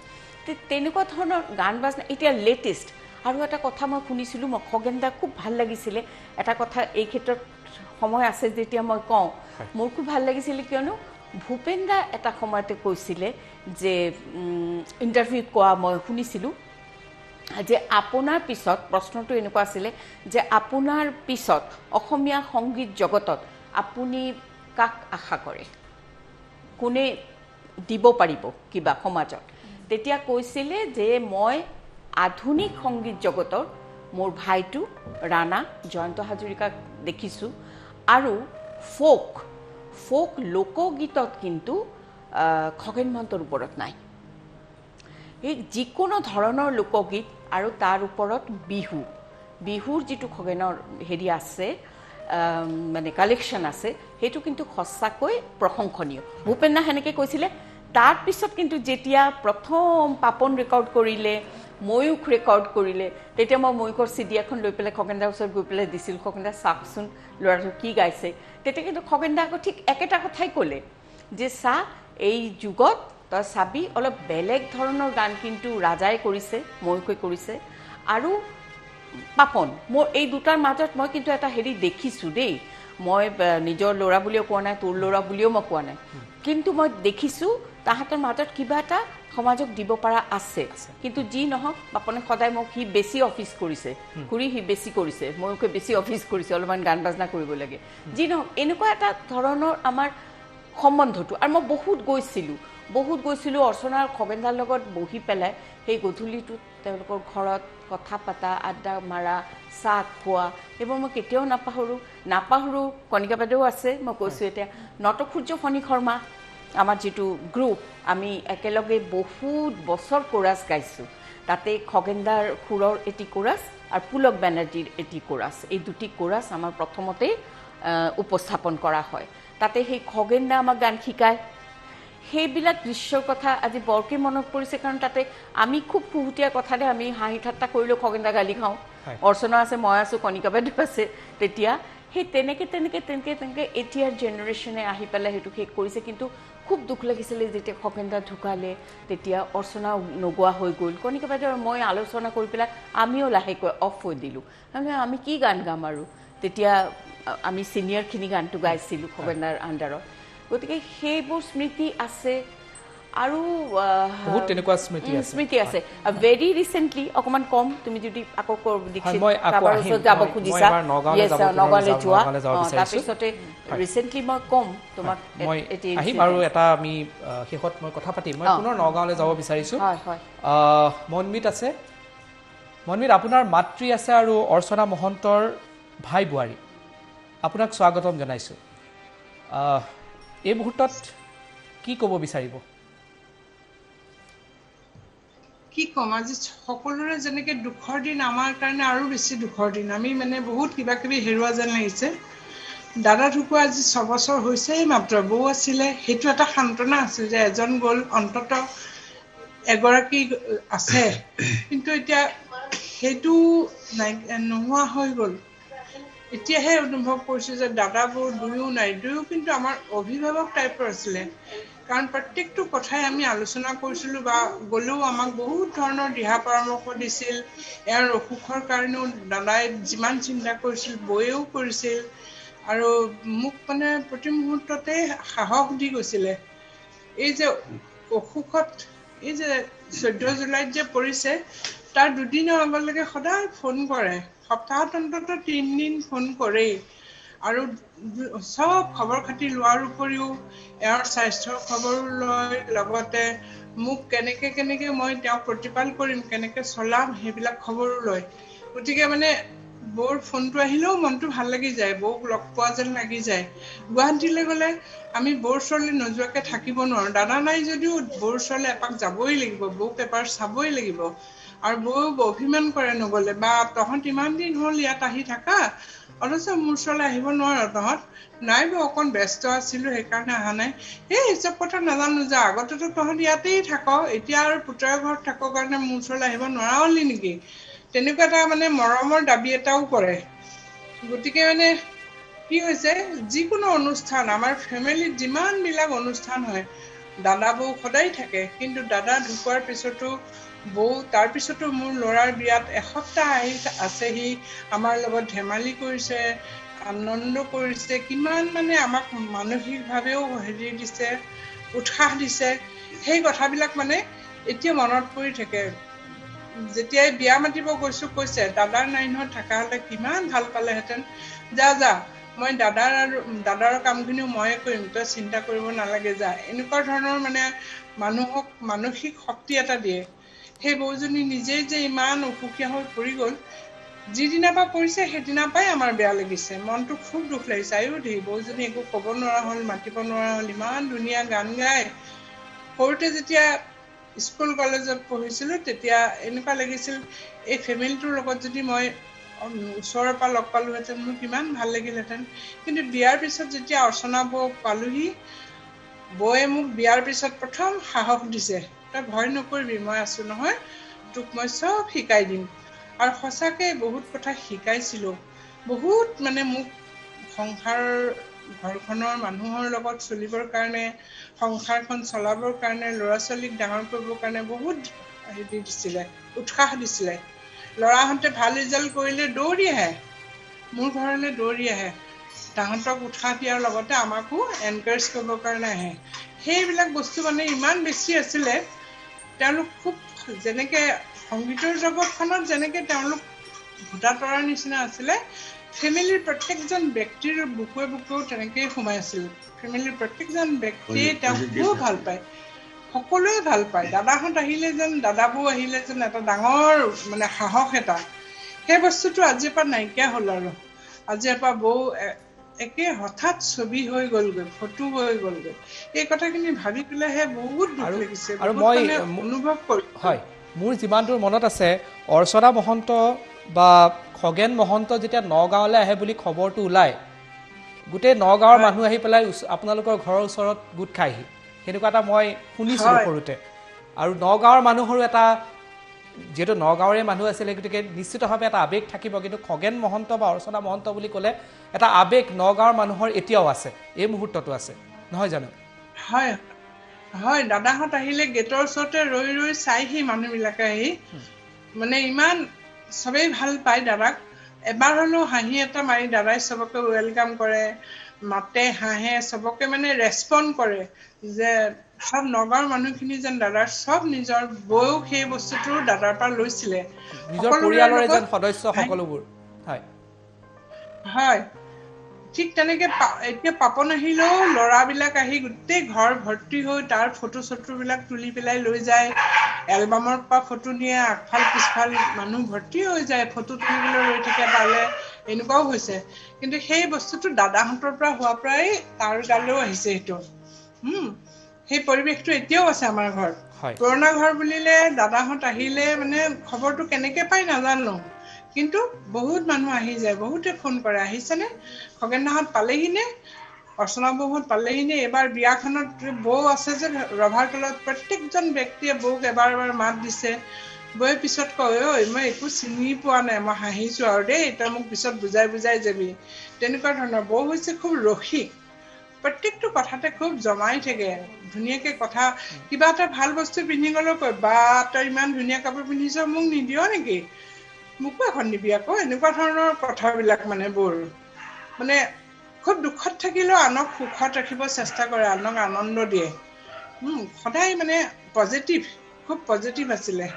তেনেকুৱা ধৰণৰ গান বাজনা এতিয়া লেটেষ্ট আৰু এটা কথা মই শুনিছিলোঁ মই খগেনদা খুব ভাল লাগিছিলে এটা কথা এই ক্ষেত্ৰত সময় আছে যেতিয়া মই কওঁ মোৰ খুব ভাল লাগিছিলে কিয়নো ভূপেন দা এটা সময়তে কৈছিলে যে ইণ্টাৰভিউত কোৱা মই শুনিছিলোঁ যে আপোনাৰ পিছত প্ৰশ্নটো এনেকুৱা আছিলে যে আপোনাৰ পিছত অসমীয়া সংগীত জগতত আপুনি কাক আশা কৰে কোনে দিব পাৰিব কিবা সমাজত তেতিয়া কৈছিলে যে মই আধুনিক সংগীত জগতৰ মোৰ ভাইটো ৰাণা জয়ন্ত হাজৰিকাক দেখিছোঁ আৰু ফোক লোকগীতত কিন্তু খগেন মহন্তৰ ওপৰত নাই এই যিকোনো ধৰণৰ লোকগীত আৰু তাৰ ওপৰত বিহুৰ যিটো খগেনৰ হেৰি আছে মানে কালেকশ্যন আছে সেইটো কিন্তু সঁচাকৈ প্ৰশংসনীয় ভূপেন দা সেনেকৈ কৈছিলে তাৰপিছত কিন্তু যেতিয়া প্ৰথম পাপন ৰেকৰ্ড কৰিলে ময়ূখ ৰেকৰ্ড কৰিলে তেতিয়া মই ময়ূখৰ চিডি এখন লৈ পেলাই খগেনদাৰ ওচৰত গৈ পেলাই দিছিলোঁ খগেনদা চাওকচোন ল'ৰাটো কি গাইছে তেতিয়া কিন্তু খগেনদা আকৌ ঠিক একেটা কথাই ক'লে যে চা এই যুগত তই চাবি অলপ বেলেগ ধৰণৰ গান কিন্তু ৰাজাই কৰিছে ময়ূখে কৰিছে আৰু পাপন মোৰ এই দুটাৰ মাজত মই কিন্তু এটা হেৰি দেখিছোঁ দেই মই নিজৰ ল'ৰা বুলিও কোৱা নাই তোৰ ল'ৰা বুলিও মই কোৱা নাই কিন্তু মই দেখিছোঁ তাহাঁতৰ মাজত কিবা এটা সমাজক দিব পৰা আছে কিন্তু যি নহওক পাপনে সদায় মোক সি বেছি অফিচ কৰিছে ঘূৰি সি বেছি কৰিছে ময়ূকে বেছি অফিচ কৰিছে অলপমান গান বাজনা কৰিব লাগে যি নহওক এনেকুৱা এটা ধৰণৰ আমাৰ সম্বন্ধটো আৰু মই বহুত গৈছিলোঁ অৰ্চনাৰ খগেনদাৰ লগত বহি পেলাই সেই গধূলিটোত তেওঁলোকৰ ঘৰত কথা পতা আড্ডা মাৰা চাহ খোৱা এইবোৰ মই কেতিয়াও নাপাহৰোঁ কণিকা বাইদেউ আছে মই কৈছোঁ এতিয়া নটসূৰ্য ফণী শৰ্মা আমাৰ যিটো গ্ৰুপ আমি একেলগে বহুত বছৰ কোৰাছ গাইছোঁ তাতে খগেনদাৰ সুৰৰ এটি কোৰাছ আৰু পুলক বেনাৰ্জীৰ এটি কোৰাছ, এই দুটি কোৰাছ আমাৰ প্ৰথমতেই উপস্থাপন কৰা হয়। তাতে সেই খগেন দা আমাক গান শিকায়। সেইবিলাক দৃশ্যৰ কথা আজি বৰকৈ মনত পৰিছে, কাৰণ তাতে আমি খুব ফুহুতীয়া কথাতে আমি হাঁহি ঠাট্টা কৰিলেও খগেন দা গালি খাওঁ, অৰ্চনা আছে, মই আছোঁ, কণিকা বাইদেউ আছে। তেতিয়া সেই তেনেকৈ এতিয়াৰ জেনেৰেশ্যনে আহি পেলাই সেইটো শেষ কৰিছে। কিন্তু খুব দুখ লাগিছিলে যেতিয়া খগেন দা ঢুকালে, তেতিয়া অৰ্চনা নোগোৱা হৈ গ'ল। কণিকা বাইদেউ আৰু মই আলোচনা কৰি পেলাই আমিও লাহেকৈ অফ হৈ দিলোঁ। আমি কি গান গাম আৰু, তেতিয়া আমি ছিনিয়ৰখিনি গানটো গাইছিলোঁ খগেন দাৰ আণ্ডাৰত। গতিকে সেইবোৰ স্মৃতি আছে আৰু বহুত তেনেকুৱা স্মৃতি আছে। ভেৰি ৰিচেণ্টলি অকণমান কম, তুমি যদি আকৌ কাৰোবাৰ ওচৰত যাব খুজিছা, নগাঁৱলৈ যোৱা, তাৰপিছতে ৰিচেণ্টলি মই ক'ম তোমাক, মই আহিম আৰু এটা আমি শেষত মই কথা পাতিম। মই পুনৰ নগাঁৱলৈ যাব বিচাৰিছোঁ। মনমিত আছে, মনমিত আপোনাৰ মাতৃ আছে আৰু অৰ্চনা মহন্তৰ ভাই বোৱাৰী, আপোনাক স্বাগতম জনাইছোঁ। এই মুহূৰ্তত কি ক'ব বিচাৰিব? কি ক'ম, আজি সকলোৰে যেনেকৈ দুখৰ দিন, আমাৰ কাৰণে আৰু বেছি দুখৰ দিন। আমি মানে বহুত কিবা কিবি হেৰুৱা যেন লাগিছে। দাদা ঢুকুৱা আজি 6 বছৰ হৈছেই মাত্ৰ। বৌ আছিলে, সেইটো এটা সান্তনা আছিল যে এজন গ'ল, অন্তত এগৰাকী আছে। কিন্তু এতিয়া সেইটো নোহোৱা হৈ গ'ল। এতিয়াহে অনুভৱ কৰিছোঁ যে দাদাবোৰ দুয়ো নাই। দুয়ো কিন্তু আমাৰ অভিভাৱক টাইপৰ আছিলে, কাৰণ প্ৰত্যেকটো কথাই আমি আলোচনা কৰিছিলোঁ বা গ'লেও আমাক বহুত ধৰণৰ দিহা পৰামৰ্শ দিছিল। এওঁৰ অসুখৰ কাৰণেও দাদাই যিমান চিন্তা কৰিছিল বৌয়েও কৰিছিল, আৰু মোক মানে প্ৰতি মুহূৰ্ততে সাহস দি গৈছিলে। এই যে অসুখত, এই যে 14 জুলাইত যে পৰিছে, তাৰ দুদিনৰ আগলৈকে সদায় ফোন কৰে, সপ্তাহত অন্তত 3 দিন ফোন কৰেই। আৰু চব খবৰ খাতি লোৱাৰ উপৰিও এওঁৰ স্বাস্থ্যৰ খবৰো লয়, লগতে মোক কেনেকৈ মই তেওঁক প্ৰতিপাল কৰিম, কেনেকৈ চলাম, সেইবিলাক খবৰো লয়। গতিকে মানে বৌৰ ফোনটো আহিলেও মনটো ভাল লাগি যায়, বৌক লগ পোৱা যেন লাগি যায়। গুৱাহাটীলৈ গ'লে আমি বৌৰ ওচৰলৈ নোযোৱাকৈ থাকিব নোৱাৰোঁ। দাদা নাই যদিও বৌৰ ওচৰলৈ এপাক যাবই লাগিব, বৌক এবাৰ চাবই লাগিব। আৰু বৌও অভিমান কৰে নগ'লে, বা তহঁত ইমান দিন হ'ল ইয়াত আহি থাকা, অথচ মোৰ ওচৰলৈ আহিব নোৱাৰ তহঁত। নাই বৌ, অকণ ব্যস্ত আছিলোঁ সেইকাৰণে অহা নাই। সেই হিচাপ কথা নাজানো যে আগতেতো তহঁত ইয়াতেই থাক, এতিয়া আৰু পুতৰা ঘৰত থাক কাৰণে মোৰ ওচৰলৈ আহিব নোৱাৰা হ'লি নেকি, তেনেকুৱা এটা মানে মৰমৰ দাবী এটাও কৰে। গতিকে মানে কি হৈছে, যিকোনো অনুষ্ঠান, আমাৰ ফেমিলিত যিমানবিলাক অনুষ্ঠান হয়, দাদা বৌ সদায় থাকে। কিন্তু দাদা ঢুকোৱাৰ পিছতো বৌ, তাৰপিছতো মোৰ ল'ৰাৰ বিয়াত এসপ্তাহ আছেহি, আমাৰ লগত ধেমালি কৰিছে, আনন্দ কৰিছে, কিমান মানে আমাক মানসিকভাৱেও দিছে, উৎসাহ দিছে। সেই কথাবিলাক মানে এতিয়া মনত পৰি থাকে। যেতিয়াই বিয়া মাতিব গৈছোঁ কৈছে, দাদাৰ নাই নহয়, থকা হ'লে কিমান ভাল পালেহেঁতেন। যা মই দাদাৰ কামখিনিও ময়ে কৰিম, তই চিন্তা কৰিব নালাগে, যা। এনেকুৱা ধৰণৰ মানে মানুহক মানসিক শক্তি এটা দিয়ে। সেই বৌজনী নিজেই যে ইমান অসুখীয়া হৈ পৰি গ'ল, যিদিনাৰ পৰা পৰিছে সেইদিনাৰ পৰাই আমাৰ বেয়া লাগিছে, মনটো খুব দুখ লাগিছে। আয়ুধি বৌজনী একো ক'ব নোৱাৰা হ'ল, মাতিব নোৱাৰা হ'ল, ইমান ধুনীয়া গান গায়। সৰুতে যেতিয়া স্কুল কলেজত পঢ়িছিলোঁ তেতিয়া এনেকুৱা লাগিছিল এই ফেমিলিটোৰ লগত যদি মই ওচৰৰ পৰা লগ পালোহেঁতেন মোৰ কিমান ভাল লাগিলহেঁতেন। কিন্তু বিয়াৰ পিছত যেতিয়া অৰ্চনা বৌক পালোহি, বৌয়ে মোক বিয়াৰ পিছত প্ৰথম সাহস দিছে, তই ভয় নকৰিবি, মই আছোঁ নহয়, তোক মই চব শিকাই দিম। আৰু সঁচাকৈ বহুত কথা শিকাইছিলোঁ। বহুত মানে মোক ঘৰখনৰ মানুহৰ লগত চলিবৰ কাৰণে, সংসাৰখন চলাবৰ কাৰণে, ল'ৰা ছোৱালীক ডাঙৰ কৰিবৰ কাৰণে বহুত দিছিলে, উৎসাহ দিছিলে। ল'ৰাহঁতে ভাল ৰিজাল্ট কৰিলে দৌৰি আহে, মোৰ ঘৰলৈ দৌৰি আহে, তাহাঁতক উৎসাহ দিয়াৰ লগতে আমাকো এনকাৰেজ কৰিবৰ কাৰণে আহে। সেইবিলাক বস্তু মানে ইমান বেছি আছিলে। তেওঁলোক খুব যেনেকৈ সংগীতৰ জগতখনত যেনেকৈ তেওঁলোক ভোটা তৰাৰ নিচিনা আছিলে, ফেমিলিৰ প্ৰত্যেকজন ব্যক্তিৰ বুকুৱে বুকুৱেও তেনেকেই সোমাই আছিল। ফেমিলিৰ প্ৰত্যেকজন ব্যক্তিয়ে তেওঁক খুব ভাল পায়, সকলোৱে ভাল পায়। দাদাহঁত আহিলে যেন, দাদাবৌ আহিলে যেন এটা ডাঙৰ মানে সাহস এটা, সেই বস্তুটো আজিৰ পৰা নাইকিয়া হ'ল। আৰু আজিৰ পৰা বৌ একে হঠাৎ ছবি হৈ গ'লগৈ, ফটো হৈ গ'লগৈ। এই কথাখিনি ভাবি পেলাইহে বহুত দুখ লাগিছে, আৰু মই অনুভৱ কৰোঁ। হয়, মোৰ যিমান দূৰ মনত আছে, অৰ্চনা মহন্ত বা খগেন মহন্ত যেতিয়া নগাঁৱলৈ আহে বুলি খবৰটো ওলায় গোটেই নগাঁৱৰ মানুহ আহি পেলাই আপোনালোকৰ ঘৰৰ ওচৰত গোট খায়হি সেনেকুৱা এটা মই শুনিছিলোঁ সৰুতে আৰু নগাঁৱৰ মানুহৰো এটা যেহেতু নগাঁৱৰে মানুহ আছিলে গতিকে নিশ্চিতভাৱে এটা আৱেগ থাকিব কিন্তু খগেন মহন্ত বা অৰ্চনা মহন্ত বুলি ক'লে এটা আৱেগ নগাঁৱৰ মানুহৰ এতিয়াও আছে এই মুহূৰ্ততো আছে নহয় জানো হয় হয় দাদাহঁত আহিলে গেটৰ ওচৰতে ৰৈ ৰৈ চাইহি মানুহবিলাকে আহি মানে ইমান চবেই ভাল পায় দাদাক এবাৰ হ'লেও হাঁহি এটা মাৰি দাদাই চবকে ৱেলকাম কৰে মাতে হাঁহে চবকে মানে ৰেচপণ্ড কৰে যে সব নগাঁৱৰ মানুহখিনি যেন দাদাৰ সব নিজৰ বৌও সেই বস্তুটো দাদাৰ পৰা লৈছিলে নিজৰ পৰিয়ালৰ এজন সদস্য সকলোবোৰ হয় হয় ঠিক তেনেকে এতিয়া পাপন আহিলেও ল'ৰাবিলাক আহি গোটেই ঘৰ ভৰ্তি হৈ তাৰ ফটোবিলাক তুলি পেলাই লৈ যায় এলবামৰ পৰা ফটো নিয়ে আগফাল পিছফাল মানুহ ভৰ্তি হৈ যায় ফটো তুলিবলৈ ৰৈ থাকে তালে এনেকুৱাও হৈছে কিন্তু সেই বস্তুটো দাদাহঁতৰ পৰা হোৱাৰ পৰাই তাৰ গালেও আহিছে সেইটো সেই পৰিৱেশটো এতিয়াও আছে আমাৰ ঘৰত পুৰণা ঘৰ বুলিলে দাদাহঁত আহিলে মানে খবৰটো কেনেকে পাই নাজানো কিন্তু বহুত মানুহ আহি যায় বহুতে ফোন কৰে আহিছেনে খগেন দাহঁত পালেহিনে অৰ্চনা বৌহঁত পালেহিনে এবাৰ বিয়াখনত বৌ আছে যে ৰভাৰ তলত প্ৰত্যেকজন ব্যক্তিয়ে বৌক এবাৰ মাত দিছে বৌয়ে পিছত কয় ঐ মই একো চিনি পোৱা নাই মই হাঁহিছোঁ আৰু দেই তই মোক পিছত বুজাই যাবি তেনেকুৱা ধৰণৰ বৌ হৈছে খুব ৰসিক প্ৰত্যেকটো কথাতে খুব জমাই থাকে ধুনীয়াকে কথা কিবা এটা ভাল বস্তু পিন্ধি গ'লেও কয় বা তই ইমান ধুনীয়া কাপোৰ পিন্ধিছ মোক নিদিয় নেকি মোকো এখন দিবি আকৌ এনেকুৱা ধৰণৰ কথাবিলাক মানে বৰ মানে খুব দুখত থাকিলেও আনক সুখত ৰাখিব চেষ্টা কৰে আনক আনন্দ দিয়ে সদায় মানে খুব পজিটিভ আছিলে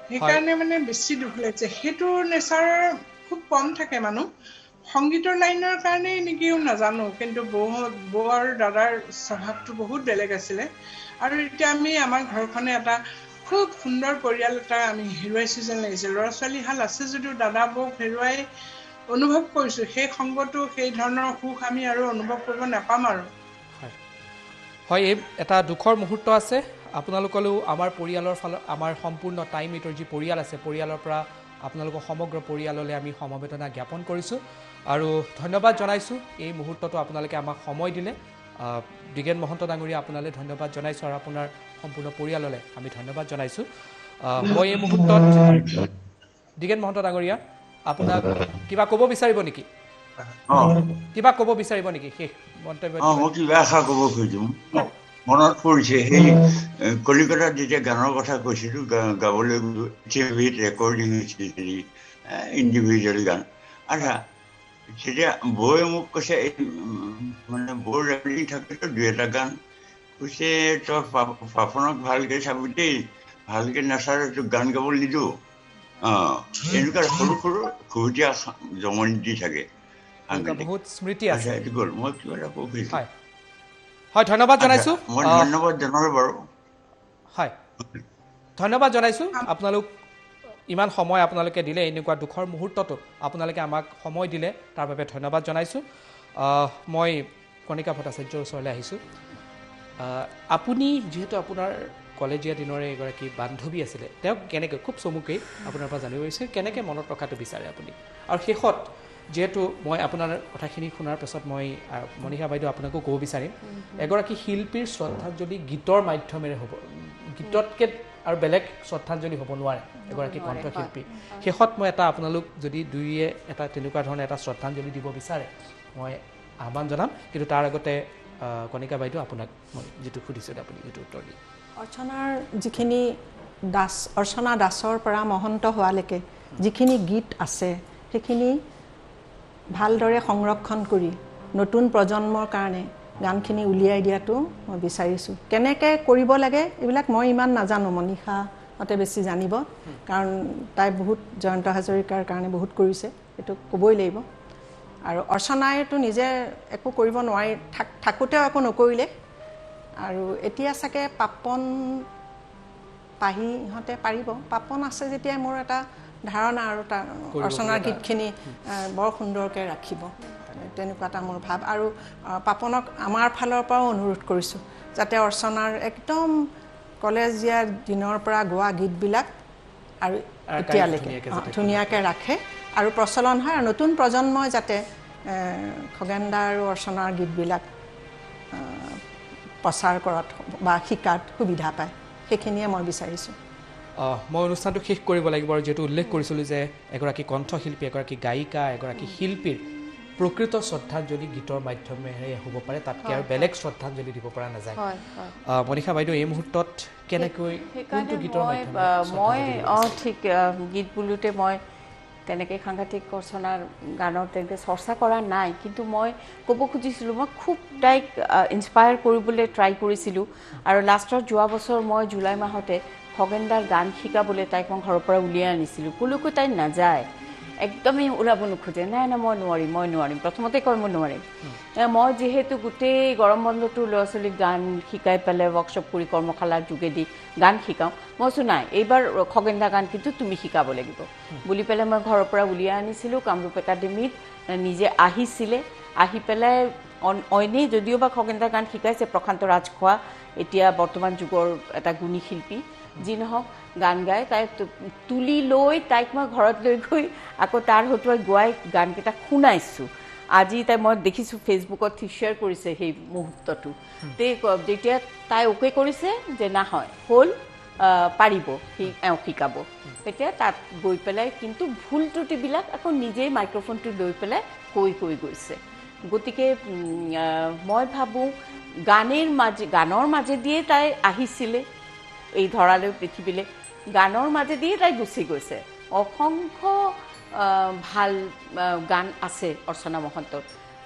সেইকাৰণে মানে বেছি দুখ লাগিছে সেইটো নেচাৰ খুব কম থাকে মানুহ সংগীতৰ লাইনৰ কাৰণেই নেকিও নাজানো কিন্তু বৌ আৰু দাদাৰ স্বভাৱটো বহুত বেলেগ আছিলে আৰু এতিয়া আমি আমাৰ ঘৰখনে এটা খুব সুন্দৰ পৰিয়াল এটা আমি হেৰুৱাইছো যেন লাগিছে ল'ৰা ছোৱালী হাল আছে যদিও দাদা বৌক হেৰুৱাই অনুভৱ কৰিছোঁ সেই সংগটো সেই ধৰণৰ সুখ আমি আৰু অনুভৱ কৰিব নাপাম আৰু হয় এই এটা দুখৰ মুহূৰ্ত আছে আপোনালোকলৈও আমাৰ পৰিয়ালৰ ফালৰ আমাৰ সম্পূৰ্ণ টাইম এইটৰ যি পৰিয়াল আছে পৰিয়ালৰ পৰা আপোনালোকৰ সমগ্ৰ পৰিয়াললৈ আমি সমবেদনা জ্ঞাপন কৰিছোঁ আৰু ধন্যবাদ জনাইছোঁ এই মুহূৰ্তটো আপোনালোকে আমাক সময় দিলে দিগেন মহন্ত ডাঙৰীয়া আপোনালৈ ধন্যবাদ জনাইছোঁ আৰু আপোনাৰ সম্পূৰ্ণ পৰিয়াললৈ আমি ধন্যবাদ জনাইছোঁ মই এই মুহূৰ্তত দিগেন মহন্ত ডাঙৰীয়া আপোনাক কিবা ক'ব বিচাৰিব নেকি কিবা ক'ব বিচাৰিব নেকি শেষ মন্তব্য মই কিবা আশা ক'ব খুজিম মনত পৰিছে সেই কলিকতাত যেতিয়া গানৰ কথা কৈছিলোঁ গাবলৈ টিভিত ৰেকৰ্ডিং হৈছিল ইণ্ডিভিজুৱেল গান আচ্ছা তেতিয়া বৌয়ে মোক কৈছে মানে বৌৰ ৰেকৰ্ডিং থাকেতো দুই এটা গান কৈছে তই পাপনক ভালকৈ চাবি দেই ভালকৈ নাচাৰে তোক গান গাবলৈ নিদিওঁ এনেকুৱা সৰু সৰু খুহুতীয়া জমনি দি থাকে বহুত স্মৃতি আছে এইটো গ'ল মই কিবা এটা ক'ব খুজিছোঁ হয় ধন্যবাদ জনাইছোঁ মই ধন্যবাদ জনালোঁ বাৰু হয় ধন্যবাদ জনাইছোঁ আপোনালোক ইমান সময় আপোনালোকে দিলে এনেকুৱা দুখৰ মুহূৰ্ততো আপোনালোকে আমাক সময় দিলে তাৰ বাবে ধন্যবাদ জনাইছোঁ মই কণিকা ভট্টাচাৰ্যৰ ওচৰলৈ আহিছোঁ আপুনি যিহেতু আপোনাৰ কলেজীয়া দিনৰে এগৰাকী বান্ধৱী আছিলে তেওঁক কেনেকৈ খুব চমুকেই আপোনাৰ পৰা জানিব বিচাৰিছোঁ কেনেকৈ মনত ৰখাটো বিচাৰে আপুনি আৰু শেষত যিহেতু মই আপোনাৰ কথাখিনি শুনাৰ পাছত মই মণিষা বাইদেউ আপোনাকো ক'ব বিচাৰিম এগৰাকী শিল্পীৰ শ্ৰদ্ধাঞ্জলি গীতৰ মাধ্যমেৰে হ'ব গীততকৈ আৰু বেলেগ শ্ৰদ্ধাঞ্জলি হ'ব নোৱাৰে এগৰাকী কণ্ঠশিল্পী শেষত মই এটা আপোনালোক যদি দুয়ে এটা তেনেকুৱা ধৰণে এটা শ্ৰদ্ধাঞ্জলি দিব বিচাৰে মই আহ্বান জনাম কিন্তু তাৰ আগতে কণিকা বাইদেউ আপোনাক মই যিটো সুধিছোঁ আপুনি যিটো উত্তৰ দিয়ে অৰ্চনাৰ যিখিনি অৰ্চনা দাসৰ পৰা মহন্ত হোৱালৈকে যিখিনি গীত আছে সেইখিনি ভালদৰে সংৰক্ষণ কৰি নতুন প্ৰজন্মৰ কাৰণে গানখিনি উলিয়াই দিয়াটো মই বিচাৰিছোঁ কেনেকৈ কৰিব লাগে এইবিলাক মই ইমান নাজানো মণিষাহঁতে বেছি জানিব কাৰণ তাই বহুত জয়ন্ত হাজৰিকাৰ কাৰণে বহুত কৰিছে এইটো ক'বই লাগিব আৰু অৰ্চনাইতো নিজে একো কৰিব নোৱাৰি থাকোঁতেও একো নকৰিলে আৰু এতিয়া চাগে পাপন পাহি ইহঁতে পাৰিব পাপন আছে যেতিয়া মোৰ এটা ধাৰণা আৰু তাৰ অৰ্চনাৰ গীতখিনি বৰ সুন্দৰকৈ ৰাখিব তেনেকুৱা এটা মোৰ ভাৱ আৰু পাপনক আমাৰ ফালৰ পৰাও অনুৰোধ কৰিছোঁ যাতে অৰ্চনাৰ একদম কলেজীয়া দিনৰ পৰা গোৱা গীতবিলাক আৰু এতিয়ালৈকে ধুনীয়াকৈ ৰাখে আৰু প্ৰচলন হয় আৰু নতুন প্ৰজন্মই যাতে খগেনদা আৰু অৰ্চনাৰ গীতবিলাক প্ৰচাৰ কৰাত বা শিকাত সুবিধা পায় সেইখিনিয়ে মই বিচাৰিছোঁ মই অনুষ্ঠানটো শেষ কৰিব লাগিব আৰু যেটো উল্লেখ কৰিছিলোঁ যে এগৰাকী কণ্ঠশিল্পী এগৰাকী গায়িকা এগৰাকী শিল্পীৰ প্ৰকৃত শ্ৰদ্ধাঞ্জলি গীতৰ মাধ্যমেৰে হ'ব পাৰে তাতকৈ আৰু বেলেগ শ্ৰদ্ধাঞ্জলি দিব পৰা নাযায় মনিষা বাইদেউ এই মুহূৰ্তত কেনেকৈ কোনটো গীতৰ মই ঠিক গীত বোলোতে মই তেনেকৈ সাংঘাতিক অৰ্চনাৰ গানৰ তেনেকৈ চৰ্চা কৰা নাই কিন্তু মই ক'ব খুজিছিলোঁ মই খুব তাইক ইনস্পায়াৰ কৰিবলৈ ট্ৰাই কৰিছিলোঁ আৰু লাষ্টত যোৱা বছৰ মই জুলাই মাহতে খগেনদাৰ গান শিকাবলৈ তাইক মই ঘৰৰ পৰা উলিয়াই আনিছিলোঁ ক'লৈকো তাই নাযায় একদমেই ওলাব নোখোজে নাই নাই মই নোৱাৰিম প্ৰথমতে কয় মই নোৱাৰিম মই যিহেতু গোটেই গৰম বন্ধটো ল'ৰা ছোৱালীক গান শিকাই পেলাই ৱৰ্কশ্বপ কৰি কৰ্মশালাৰ যোগেদি গান শিকাওঁ মই কৈছোঁ নাই এইবাৰ খগেনদা গান কিন্তু তুমি শিকাব লাগিব বুলি পেলাই মই ঘৰৰ পৰা উলিয়াই আনিছিলোঁ কামৰূপ একাডেমীত নিজে আহিছিলে আহি পেলাই অইনেই যদিও বা খগেনদা গান শিকাইছে প্ৰশান্ত ৰাজখোৱা এতিয়া বৰ্তমান যুগৰ এটা গুণী শিল্পী যি নহওক গান গায় তাই তুলি লৈ তাইক মই ঘৰত লৈ গৈ আকৌ তাৰ হতুৱাই গোৱাই গানকেইটা শুনাইছোঁ আজি তাই মই দেখিছোঁ ফেচবুকত শ্বেয়াৰ কৰিছে সেই মুহূৰ্তটো যেতিয়া তাই অ'কে কৰিছে যে নহয় হ'ল পাৰিব এওঁ শিকাব তেতিয়া তাত গৈ পেলাই কিন্তু ভুল ত্ৰুটিবিলাক আকৌ নিজেই মাইক্ৰফোনটো লৈ পেলাই কৈ গৈছে গতিকে মই ভাবোঁ গানৰ মাজেদিয়ে তাই আহিছিলে এই ধৰালৈ পৃথিৱীলৈ গানৰ মাজেদিয়ে তাই গুচি গৈছে অসংখ্য ভাল গান আছে অৰ্চনা মহন্তৰ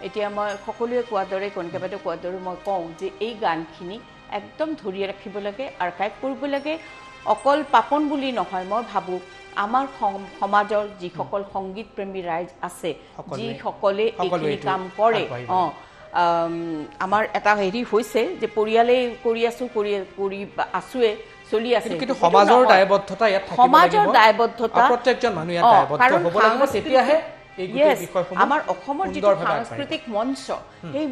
এতিয়া মই সকলোৱে কোৱাৰ দৰে কণিকা বাইদেউ কোৱাৰ দৰে মই কওঁ যে এই গানখিনি একদম ধৰি ৰাখিব লাগে আৰ্কাইভ কৰিব লাগে অকল পাপন বুলি নহয় মই ভাবোঁ আমাৰ সমাজৰ যিসকল সংগীত প্ৰেমী ৰাইজ আছে যিসকলে এইখিনি কাম কৰে আমাৰ এটা হেৰি হৈছে যে পৰিয়ালেই কৰি আছোৱে চলি আছে কিন্তু সমাজৰ দায়বদ্ধতা ইয়াত থাকিব লাগিব সমাজৰ দায়বদ্ধতা প্ৰত্যেকজন মানুহ ইয়াত দায়বদ্ধ হ'ব লাগিব তেতিয়াহে এই গোটেই বিষয়সমূহ আমাৰ অসমৰ যিটো সাংস্কৃতিক মঞ্চ সেই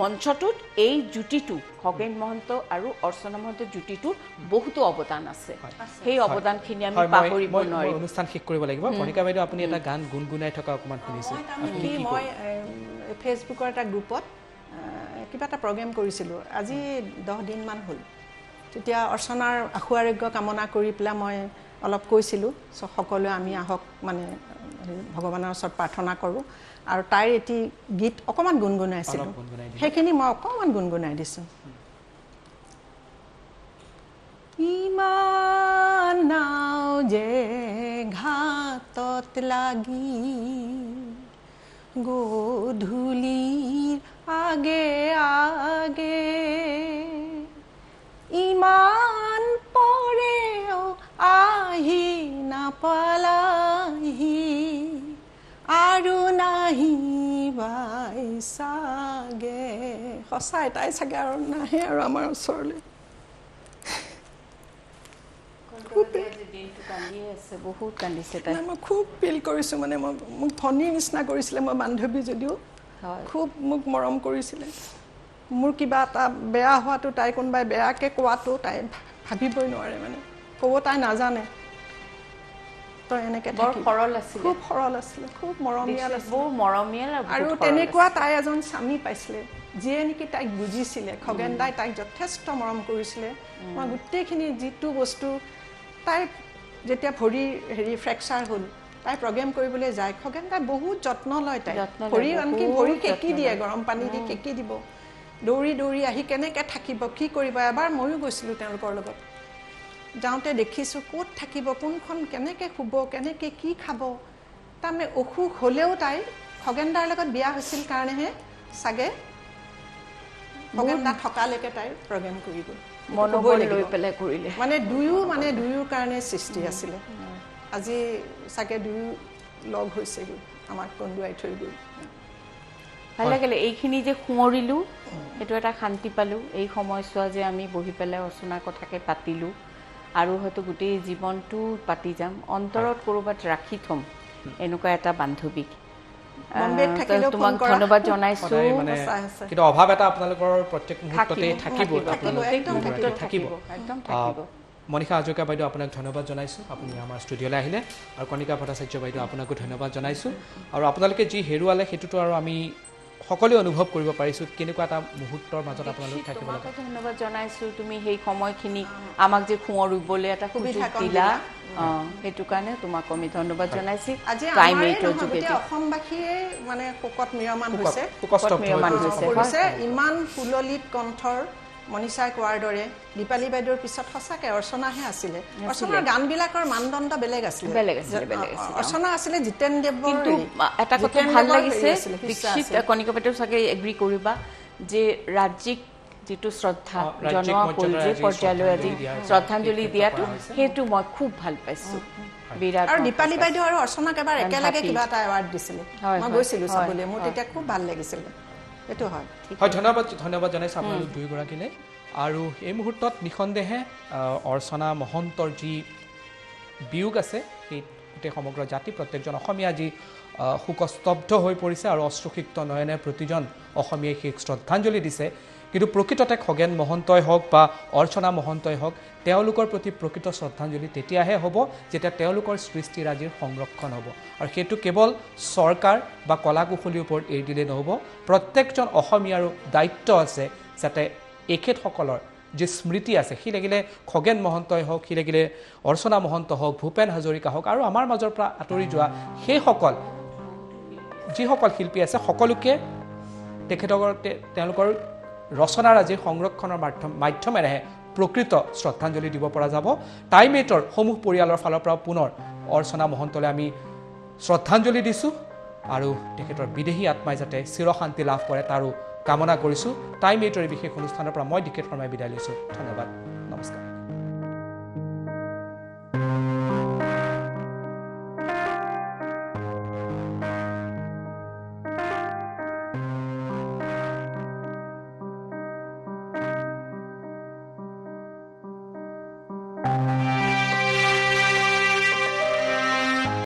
মঞ্চটোত এই জুটিটো খগেন মহন্ত আৰু অৰ্চনা মহন্তৰ জুটিটোৰ বহুতো অৱদান আছে সেই অৱদানখিনি আমি পাহৰিব নোৱাৰিম অনুষ্ঠান শেষ কৰিব লাগিব কণিকা বাইদেউ আপুনি এটা গান গুণগুণাই থকা অকণমান শুনিছোঁ মই ফেচবুকৰ এটা গ্ৰুপত কিবা এটা প্ৰগ্ৰেম কৰিছিলোঁ আজি 10 দিনমান হ'ল তেতিয়া অৰ্চনাৰ আশু আৰোগ্য কামনা কৰি পেলাই মই অলপ কৈছিলোঁ সকলোৱে আমি আহক মানে ভগৱানৰ ওচৰত প্ৰাৰ্থনা কৰোঁ আৰু তাইৰ এটি গীত অকণমান গুণগুণাইছিলোঁ সেইখিনি মই অকণমান গুণগুণাই দিছোঁ ইমান নাও যে ঘাটত লাগি গধূলিৰ আগে আগে ইমান পৰেও আহি নাপালাহি আৰু নাহিবাই চাগে সঁচাই তাই চাগে আৰু নাহে আৰু আমাৰ ওচৰলৈ বহুত কান্দিছে তাই মই খুব ফিল কৰিছোঁ মানে মোক ভনীৰ নিচিনা কৰিছিলে মই বান্ধৱী যদিও খুব মোক মৰম কৰিছিলে মোৰ কিবা এটা বেয়া হোৱাটো তাই কোনোবাই বেয়াকৈ কোৱাটো তাই ভাবিবই নোৱাৰে মানে ক'ব তাই নাজানে তই এনেকৈ বৰ সৰল আছিলে খুব সৰল আছিলে খুব মৰমীয়াল আছিলে বৰ মৰমীয়াল আৰু তেনেকুৱা তাই এজন স্বামী পাইছিলে যিয়ে নেকি তাইক বুজিছিলে খগেনদাই তাইক যথেষ্ট মৰম কৰিছিলে মই গোটেইখিনি যিটো বস্তু তাই যেতিয়া ভৰিৰ ফ্ৰেকচাৰ হ'ল তাই প্ৰগ্ৰেম কৰিবলৈ যায় খগেনদাই বহুত যত্ন লয় তাই ভৰি আনকি ভৰি সেকি দিয়ে গৰম পানী দি সেকি দিব দৌৰি দৌৰি আহি কেনেকৈ থাকিব কি কৰিব এবাৰ ময়ো গৈছিলোঁ তেওঁলোকৰ লগত যাওঁতে দেখিছোঁ ক'ত থাকিব কোনখন কেনেকৈ শুব কেনেকৈ কি খাব তাৰমানে অসুখ হ'লেও তাই খগেনদাৰ লগত বিয়া হৈছিল কাৰণেহে চাগে খগেনদা থকালৈকে তাই প্ৰগ্ৰেম কৰি গ'ল মনোবল লৈ পেলাই কৰিলে মানে দুয়ো কাৰণে সৃষ্টি আছিলে আজি চাগে দুয়ো লগ হৈছেগৈ আমাক কন্দুৱাই থৈ গ'ল ভাল লাগিলে এইখিনি যে সোঁৱৰিলোঁ সেইটো এটা শান্তি পালোঁ এই সময়ছোৱা যে আমি বহি পেলাই অৰ্চনাৰ কথাকে পাতিলোঁ আৰু হয়তো গোটেই জীৱনটো পাতি যাম অন্তৰত ক'ৰবাত ৰাখি থ'ম এনেকুৱা এটা বান্ধৱীক তোমাক ধন্যবাদ জনাইছোঁ কিন্তু অভাৱ এটা আপোনালোকৰ প্ৰত্যেক মুহূৰ্ততে থাকিব একদম থাকিব মণিষা হাজৰিকা বাইদেউ আপোনাক ধন্যবাদ জনাইছোঁ আপুনি আমাৰ ষ্টুডিঅ'লৈ আহিলে আৰু কণিকা ভট্টাচাৰ্য বাইদেউ আপোনাকো ধন্যবাদ জনাইছোঁ আৰু আপোনালোকে যি হেৰুৱালে সেইটোতো আৰু আমি সকলোৱে অনুভৱ কৰিব পাৰিছোঁ কেনেকুৱা এটা মুহূৰ্তৰ মাজত আপোনালোক থাকিব লাগে ধন্যবাদ জনাইছোঁ তুমি সেই সময়খিনি আমাক যে সোঁৱৰ ৰুবলৈ এটা সুবিধা দিলা সেইটো কাৰণে তোমাক আমি ধন্যবাদ জনাইছোঁ আজি অসমবাসীয়ে মানে শোকত মিৰমান হৈছে ইমান সুললিত কণ্ঠৰ মনিষাই কোৱাৰ দৰে দীপালী বাইদেউৰ পিছত সঁচাকৈ অৰ্চনাহে আছিলে অৰ্চনাৰ গানবিলাকৰ মানদণ্ড বেলেগ আছিলে অৰ্চনা আছিলে জিতেন দেৱৰ এটা কথা ভাল লাগিছে দীক্ষিত কণিকা বাইদেউ চাগে এগ্ৰী কৰিবা যে ৰাজ্যিক যিটো শ্ৰদ্ধা জনোৱা হ'ল যে পৰ্যায়লৈ আজি শ্ৰদ্ধাঞ্জলি দিয়াটো সেইটো মই খুব ভাল পাইছোঁ বিৰাট আৰু দীপালী বাইদেউ আৰু অৰ্চনাক এবাৰ একেলগে কিবা এটা এৱাৰ্ড দিছিলে মই গৈছিলোঁ চাবলৈ মোৰ তেতিয়া খুব ভাল লাগিছিলে এইটো হয় ধন্যবাদ জনাইছোঁ আপোনালোক দুয়োগৰাকীলৈ আৰু এই মুহূৰ্তত নিঃসন্দেহে অৰ্চনা মহন্তৰ যি বিয়োগ আছে সেই গোটেই সমগ্ৰ জাতি প্ৰত্যেকজন অসমীয়া যি শোকস্তব্ধ হৈ পৰিছে আৰু অশ্ৰুসিক্ত নয়নে প্ৰতিজন অসমীয়াই সেই শ্ৰদ্ধাঞ্জলি দিছে কিন্তু প্ৰকৃততে খগেন মহন্তই হওক বা অৰ্চনা মহন্তই হওক তেওঁলোকৰ প্ৰতি প্ৰকৃত শ্ৰদ্ধাঞ্জলি তেতিয়াহে হ'ব যেতিয়া তেওঁলোকৰ সৃষ্টিৰাজিৰ সংৰক্ষণ হ'ব আৰু সেইটো কেৱল চৰকাৰ বা কলা কুশলীৰ ওপৰত এৰি দিলে নহ'ব প্ৰত্যেকজন অসমীয়াৰো দায়িত্ব আছে যাতে এখেতসকলৰ যি স্মৃতি আছে সি লাগিলে খগেন মহন্তই হওক সি লাগিলে অৰ্চনা মহন্ত হওক ভূপেন হাজৰিকা হওক আৰু আমাৰ মাজৰ পৰা আঁতৰি যোৱা সেইসকল যিসকল শিল্পী আছে সকলোকে তেওঁলোকৰ ৰচনাৰাজিৰ সংৰক্ষণৰ মাধ্যমেৰেহে প্ৰকৃত শ্ৰদ্ধাঞ্জলি দিব পৰা যাব টাইম 8ৰ সমূহ পৰিয়ালৰ ফালৰ পৰা পুনৰ অৰ্চনা মহন্তলৈ আমি শ্ৰদ্ধাঞ্জলি দিছোঁ আৰু তেখেতৰ বিদেহী আত্মাই যাতে চিৰশান্তি লাভ কৰে তাৰো কামনা কৰিছোঁ টাইম 8ৰ বিশেষ অনুষ্ঠানৰ পৰা মই ডিকেট শৰ্মাই বিদায় লৈছোঁ ধন্যবাদ নমস্কাৰ